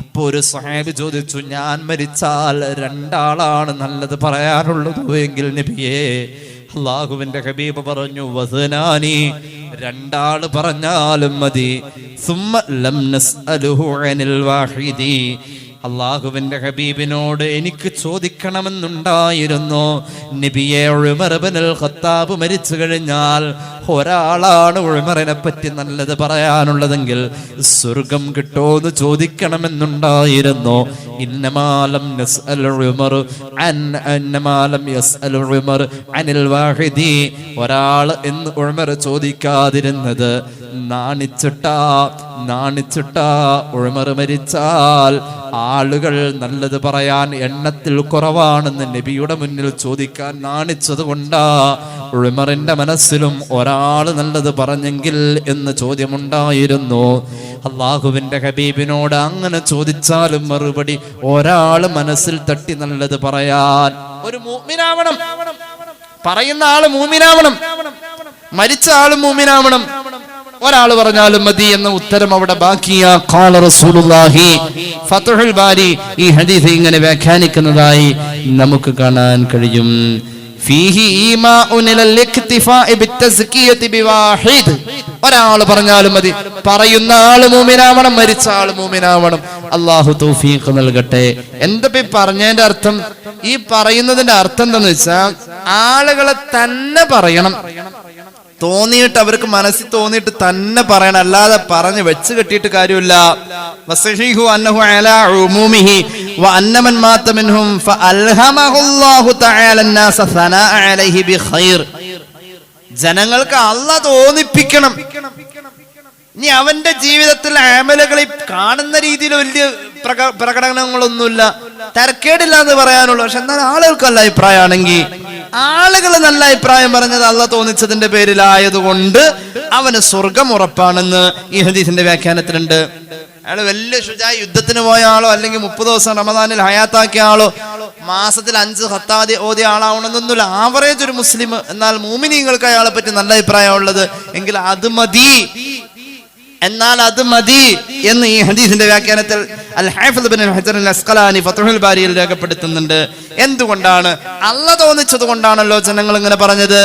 അപ്പൊ ഒരു സ്വഹാബി ചോദിച്ചു, ഞാൻ മരിച്ചാൽ 2 ആളാണ് നല്ലത് പറയാനുള്ളത് എങ്കിൽ നബിയേ? അള്ളാഹുവിന്റെ ഹബീബ് പറഞ്ഞു, വസനാനി, 2 ആള് പറഞ്ഞാലും മതി. സുമ്മ ലം നസ്അലുഹു അനിൽ വാഹിദി. അള്ളാഹുവിന്റെ ഹബീബിനോട് എനിക്ക് ചോദിക്കണമെന്നുണ്ടായിരുന്നു, നബിയെ ഉമർ ഇബ്നുൽ ഖത്താബ് മരിച്ചു കഴിഞ്ഞാൽ ഒരാളാണ് ഉമറിനെ പറ്റി നല്ലത് പറയാനുള്ളതെങ്കിൽ സ്വർഗം കിട്ടുമോന്ന് ചോദിക്കണമെന്നുണ്ടായിരുന്നു. ഇന്നമാലം യസ്അൽ ഉമർ അനിൽ വാഹിദി, ഒരാൾ എന്ന് ഉമർ ചോദിക്കാതിരുന്നത് നാണിച്ചിട്ടാ ഉമർ മരിച്ചാൽ ആളുകൾ നല്ലത് പറയാൻ എണ്ണത്തിൽ കുറവാണെന്ന് നബിയുടെ മുന്നിൽ ചോദിക്കാൻ നാണിച്ചത് കൊണ്ടാ ഉമറിന്റെ മനസ്സിലും ഒരാൾ നല്ലത് പറഞ്ഞെങ്കിൽ എന്ന് ചോദ്യമുണ്ടായിരുന്നു. അള്ളാഹുവിന്റെ ഹബീബിനോട് അങ്ങനെ ചോദിച്ചാലും മറുപടി ഒരാൾ മനസ്സിൽ തട്ടി നല്ലത് പറയാൻ ഒരു മുഅ്മിനാവണം. പറയുന്ന ആള് മുഅ്മിനാവണം, മരിച്ച ആള് മുഅ്മിനാവണം. ഒരാൾ പറഞ്ഞാലും മതി എന്ന ഉത്തരം അവിടെ ബാക്കിയാ. ഖാല റസൂലുള്ളാഹി, ഫത്ഹുൽ ബാരി ഈ ഹദീസ് ഇങ്ങനെ വ്യാഖ്യാനിക്കുന്നതായി നമുക്ക് കാണാൻ കഴിയും. ഫീഹി ഈമാഉൻ ലൽ ഇക്തിഫാഇ ബിത്തസ്കിയതി ബിവാഹിദ്, ഒരാൾ പറഞ്ഞാലും മതി, പറയുന്ന ആള് മുഅ്മിനാവണം, മരിച്ച ആള് മുഅ്മിനാവണം. അല്ലാഹു തൗഫീഖ് നൽകട്ടെ. എന്താ പറഞ്ഞതിന്റെ അർത്ഥം? ഈ പറയുന്നതിന്റെ അർത്ഥം എന്താന്ന് വെച്ചാൽ ആളുകളെ തന്നെ പറയണം, തോന്നിയിട്ട് അവർക്ക് മനസ്സിൽ തോന്നിയിട്ട് തന്നെ പറയണം, അല്ലാതെ പറഞ്ഞ് വെച്ച് കെട്ടിയിട്ട് കാര്യമില്ല. വസഹീഹു അന്നഹു അലാ ഉമൂമിഹി വഅന്ന മൻ മാത മിൻഹും ഫഅൽഹമഹു അല്ലാഹു തആല അന്നാസ സനാഅ അലൈഹി ബിഖൈർ. ജനങ്ങൾക്ക് അല്ലാഹ് തോന്നിപ്പിക്കണം. ഇനി അവന്റെ ജീവിതത്തിൽ അമലുകളെ കാണുന്ന രീതിയിൽ വലിയ പ്രകടനങ്ങളൊന്നുമില്ല, തരക്കേടില്ല എന്ന് പറയാനുള്ളൂ. പക്ഷെ എന്നാൽ ആളുകൾക്ക് നല്ല അഭിപ്രായമാണെങ്കിൽ, ആളുകൾ നല്ല അഭിപ്രായം പറഞ്ഞത് അള്ളാഹ് തോന്നിച്ചതിന്റെ പേരിലായതുകൊണ്ട് അവന് സ്വർഗം ഉറപ്പാണെന്ന് ഈ ഹദീസിന്റെ വ്യാഖ്യാനത്തിലുണ്ട്. അയാൾ വലിയ ശുജാ യുദ്ധത്തിന് പോയ ആളോ അല്ലെങ്കിൽ 30 ദിവസം റമദാനിൽ ഹയാത്താക്കിയ ആളോ മാസത്തിൽ 5 ഖത്താദി ഓതിയ ആളാവണമെന്നൊന്നുമില്ല. ആവറേജ് ഒരു മുസ്ലിം, എന്നാൽ മുഅ്മിനീങ്ങൾക്ക് അയാളെ പറ്റി നല്ല അഭിപ്രായം ഉള്ളത് എങ്കിൽ അത് മതി, എന്നാൽ അത് മതി എന്ന് ഈ ഹദീസിന്റെ വ്യാഖ്യാനത്തിൽ അൽ ഹാഫിദ് ഇബ്നു ഹജർ അൽ അസ്ഖലാനി ഫത്ഹുൽ ബാരിയിൽ രേഖപ്പെടുത്തുന്നുണ്ട്. എന്തുകൊണ്ടാണ്? അല്ലാഹ് തോന്നിച്ചത് കൊണ്ടാണല്ലോ ജനങ്ങൾ ഇങ്ങനെ പറഞ്ഞത്.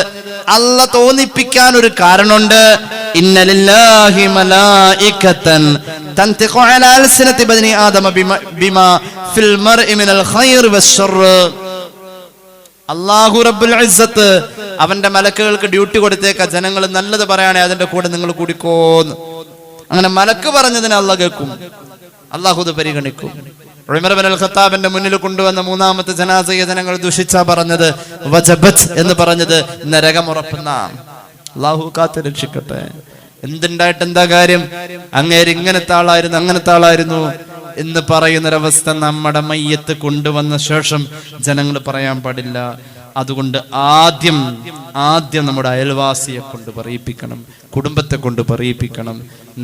അല്ലാഹ് തോന്നിപ്പിക്കാൻ ഒരു കാരണമുണ്ട്. ഇന്ന ലില്ലാഹി മലായികതൻ തൻതിഖു അലാ അൽസിനതി ബനി ആദമ ബിമാ ഫിൽ മർഇ മിനൽ ഖൈർ വശർ. അല്ലാഹു റബ്ബുൽ ഇസ്സത്ത് അവന്റെ മലക്കുകൾക്ക് ഡ്യൂട്ടി കൊടുത്തേക്ക, ജനങ്ങൾ നല്ലത് പറയാണേ അതിന്റെ കൂടെ നിങ്ങൾ കൂടിക്കോന്ന്. അങ്ങനെ മലക്ക് പറഞ്ഞതിന് അല്ലാഹ് കേൾക്കും, അല്ലാഹു ഇത് പരിഗണിക്കും. ഉമർ ഇബ്നുൽ ഖത്താബിന്റെ മുന്നിൽ കൊണ്ടുവന്ന 3ാമത്തെ ജനാസയെ ജനങ്ങൾ ദുഷിച്ചാ പറഞ്ഞത്, വജബത് എന്ന് പറഞ്ഞത് നരകമുറപ്പുന്ന. അല്ലാഹു കാത്ത് രക്ഷിക്കട്ടെ. എന്തുണ്ടായിട്ട് എന്താ കാര്യം? അങ്ങേര് ഇങ്ങനത്തെ ആളായിരുന്നു, അങ്ങനത്തെ ആളായിരുന്നു എന്ന് പറയുന്നൊരവസ്ഥ നമ്മുടെ മയ്യത്ത് കൊണ്ടുവന്ന ശേഷം ജനങ്ങൾ പറയാൻ പാടില്ല. അതുകൊണ്ട് ആദ്യം നമ്മുടെ അയൽവാസിയെ കൊണ്ട് പറയിപ്പിക്കണം, കുടുംബത്തെ കൊണ്ട് പറയിപ്പിക്കണം,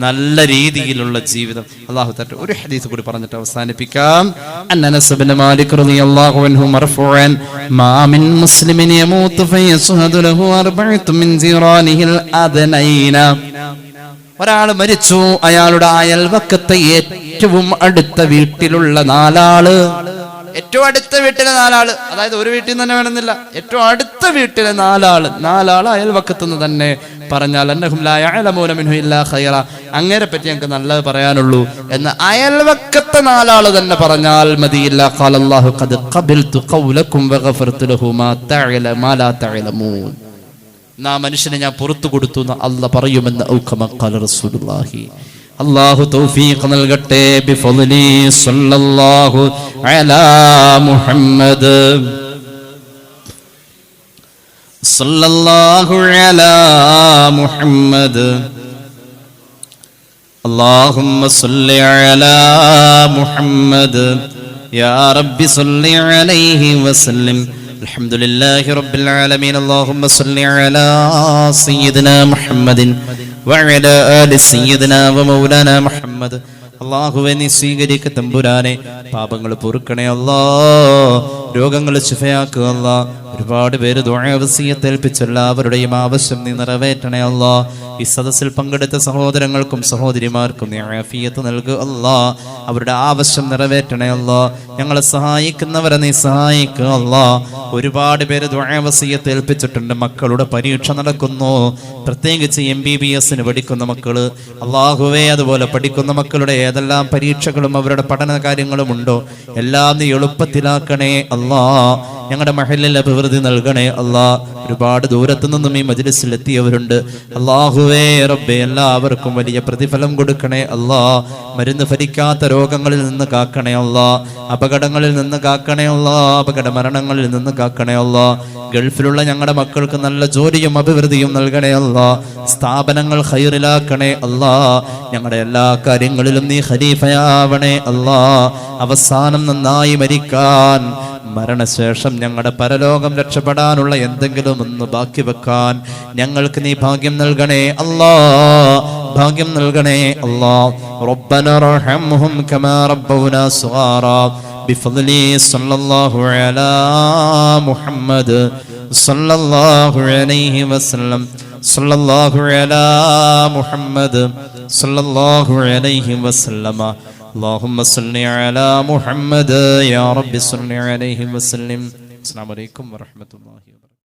നല്ല രീതിയിലുള്ള ജീവിതം. അല്ലാഹു തആല ഒരു ഹദീസ് കൂടി പറഞ്ഞിട്ട് അവസാനിപ്പിക്കാം. അനസ് ഇബ്നു മാലിക് റളിയല്ലാഹു അൻഹു മർഫൂഅൻ മാ മിൻ മുസ്ലിമിൻ യമൂതു ഫയസ്ഹദു ലഹു അർബഅതു മിൻ ജിറാനിഹിൽ അദ്നൈന. ഒരാൾ മരിച്ചു, അയാളുടെ അയൽവക്കത്തെ ഏറ്റവും അടുത്ത വീട്ടിലുള്ള 4 ആള്, ഏറ്റവും അടുത്ത വീട്ടിലെ 4 ആള്, അതായത് ഒരു വീട്ടിൽ നിന്ന് തന്നെ വേണമെന്നില്ല, ഏറ്റവും അടുത്ത വീട്ടിലെ 4 ആള് അയൽവക്കത്തുനിന്ന് തന്നെ പറഞ്ഞാൽ അന്നഹും ലാ യഅലമൂന മിൻഹു ഇല്ലാ ഖൈറ, അങ്ങേരെ പറ്റി ഞങ്ങൾക്ക് നല്ലത് പറയാനുള്ളൂ എന്ന് അയൽവക്കത്തെ 4 ആള് തന്നെ പറഞ്ഞാൽ മതിയില്ല. ഖാലല്ലാഹു ഖദ് ഖബൽതു ഖൗലകും വഗഫർതു ലഹു മാ ലാ തഅലമൂൻ. നാ മനുഷ്യനെ ഞാൻ പുറത്തു കൊടുത്തു എന്ന് അല്ലാഹ് പറയുമെന്ന് ഔകമ ഖാല റസൂലുള്ളാഹി. അല്ലാഹു തൗഫീഖ് നൽകട്ടെ. ബിഫളി സല്ലല്ലാഹു അലാ മുഹമ്മദ് സല്ലല്ലാഹു അലാ മുഹമ്മദ് അല്ലാഹുമ്മ സല്ലി അലാ മുഹമ്മദ് യാ റബ്ബി സല്ലി അലൈഹി വസല്ലം. അൽഹംദുലില്ലാഹി റബ്ബിൽ ആലമീൻ. അല്ലാഹുമ്മ സല്ലി അലാ സയ്യിദിനാ മുഹമ്മദിൻ വഅലാ ആലി സയ്യിദിനാ വമൗലാനാ മുഹമ്മദ്. അല്ലാഹുവേ നീ സ്വീകരിക്ക തമ്പുരാനെ, പാപങ്ങൾ പൊറുക്കണേ അല്ലാ, രോഗങ്ങൾ ശിഫയാക്കുക അല്ലാ. ഒരുപാട് പേര് ദുആ വസിയത്ത് ഏൽപ്പിച്ച എല്ലാവരുടെയും ആവശ്യം നീ നിറവേറ്റണേ അല്ലാ. ഈ സദസ്സിൽ പങ്കെടുത്ത സഹോദരങ്ങൾക്കും സഹോദരിമാർക്കും നീ ആഫിയത്ത് നൽകുക അല്ലാ. അവരുടെ ആവശ്യം നിറവേറ്റണേ അല്ലാ. ഞങ്ങളെ സഹായിക്കുന്നവരെ നീ സഹായിക്കുക അല്ലാ. ഒരുപാട് പേര് ദുആ വസിയത്ത് ഏൽപ്പിച്ചിട്ടുണ്ട്. മക്കളുടെ പരീക്ഷ നടക്കുന്നു, പ്രത്യേകിച്ച് MBBS പഠിക്കുന്ന മക്കള്. അല്ലാഹുവേ, അതുപോലെ പഠിക്കുന്ന മക്കളുടെ ഏതെല്ലാം പരീക്ഷകളും അവരുടെ പഠന കാര്യങ്ങളും ഉണ്ടോ എല്ലാം നീ എളുപ്പത്തിലാക്കണേ അല്ലാ. ഞങ്ങളുടെ മഹല്ലിൽ അഭിവൃദ്ധി നൽകണേ അല്ലാ. ഒരുപാട് ദൂരത്തു നിന്നും ഈ മജ്ലിസിൽ എത്തിയവരുണ്ട്. അല്ലാഹുവേ റബ്ബേ, എല്ലാവർക്കും വലിയ പ്രതിഫലം കൊടുക്കണേ അല്ലാ. മരുന്ന് ഫലിക്കാത്ത രോഗങ്ങളിൽ നിന്ന് കാക്കണേ അല്ലാ. അപകടങ്ങളിൽ നിന്ന് കാക്കണേ അല്ലാ. അപകട മരണങ്ങളിൽ നിന്ന് കാക്കണേ അല്ലാ. ഗൾഫിലുള്ള ഞങ്ങളുടെ മക്കൾക്ക് നല്ല ജോലിയും അഭിവൃദ്ധിയും നൽകണേ അല്ലാ. സ്ഥാപനങ്ങൾ ഖൈറിലാക്കണേ അല്ലാ. ഞങ്ങളുടെ എല്ലാ കാര്യങ്ങളിലും നീ ഖലീഫയാവണേ അല്ലാ. അവസാനം നന്നായി മരിക്കാൻ, മരണശേഷം ഞങ്ങളുടെ പരലോകം രക്ഷപ്പെടാനുള്ള എന്തെങ്കിലും ഒന്ന് ബാക്കി വെക്കാൻ ഞങ്ങൾക്ക് നീ ഭാഗ്യം നൽകണേ അല്ലാ. ഭാഗ്യം നൽകണേ അല്ലാ. റബ്ബനാ റഹംഹും കമാ റബ്ബൗനാ സ്വഗാറാ ബിഫദ്ലി സല്ലല്ലാഹു അലാ മുഹമ്മദ് സല്ലല്ലാഹു അലൈഹി വസല്ലം സല്ലല്ലാഹു അലാ മുഹമ്മദ് സല്ലല്ലാഹു അലൈഹി വസല്ലമ. اللهم صل على محمد يا رب صل عليه وسلم. السلام عليكم ورحمة الله وبركاته.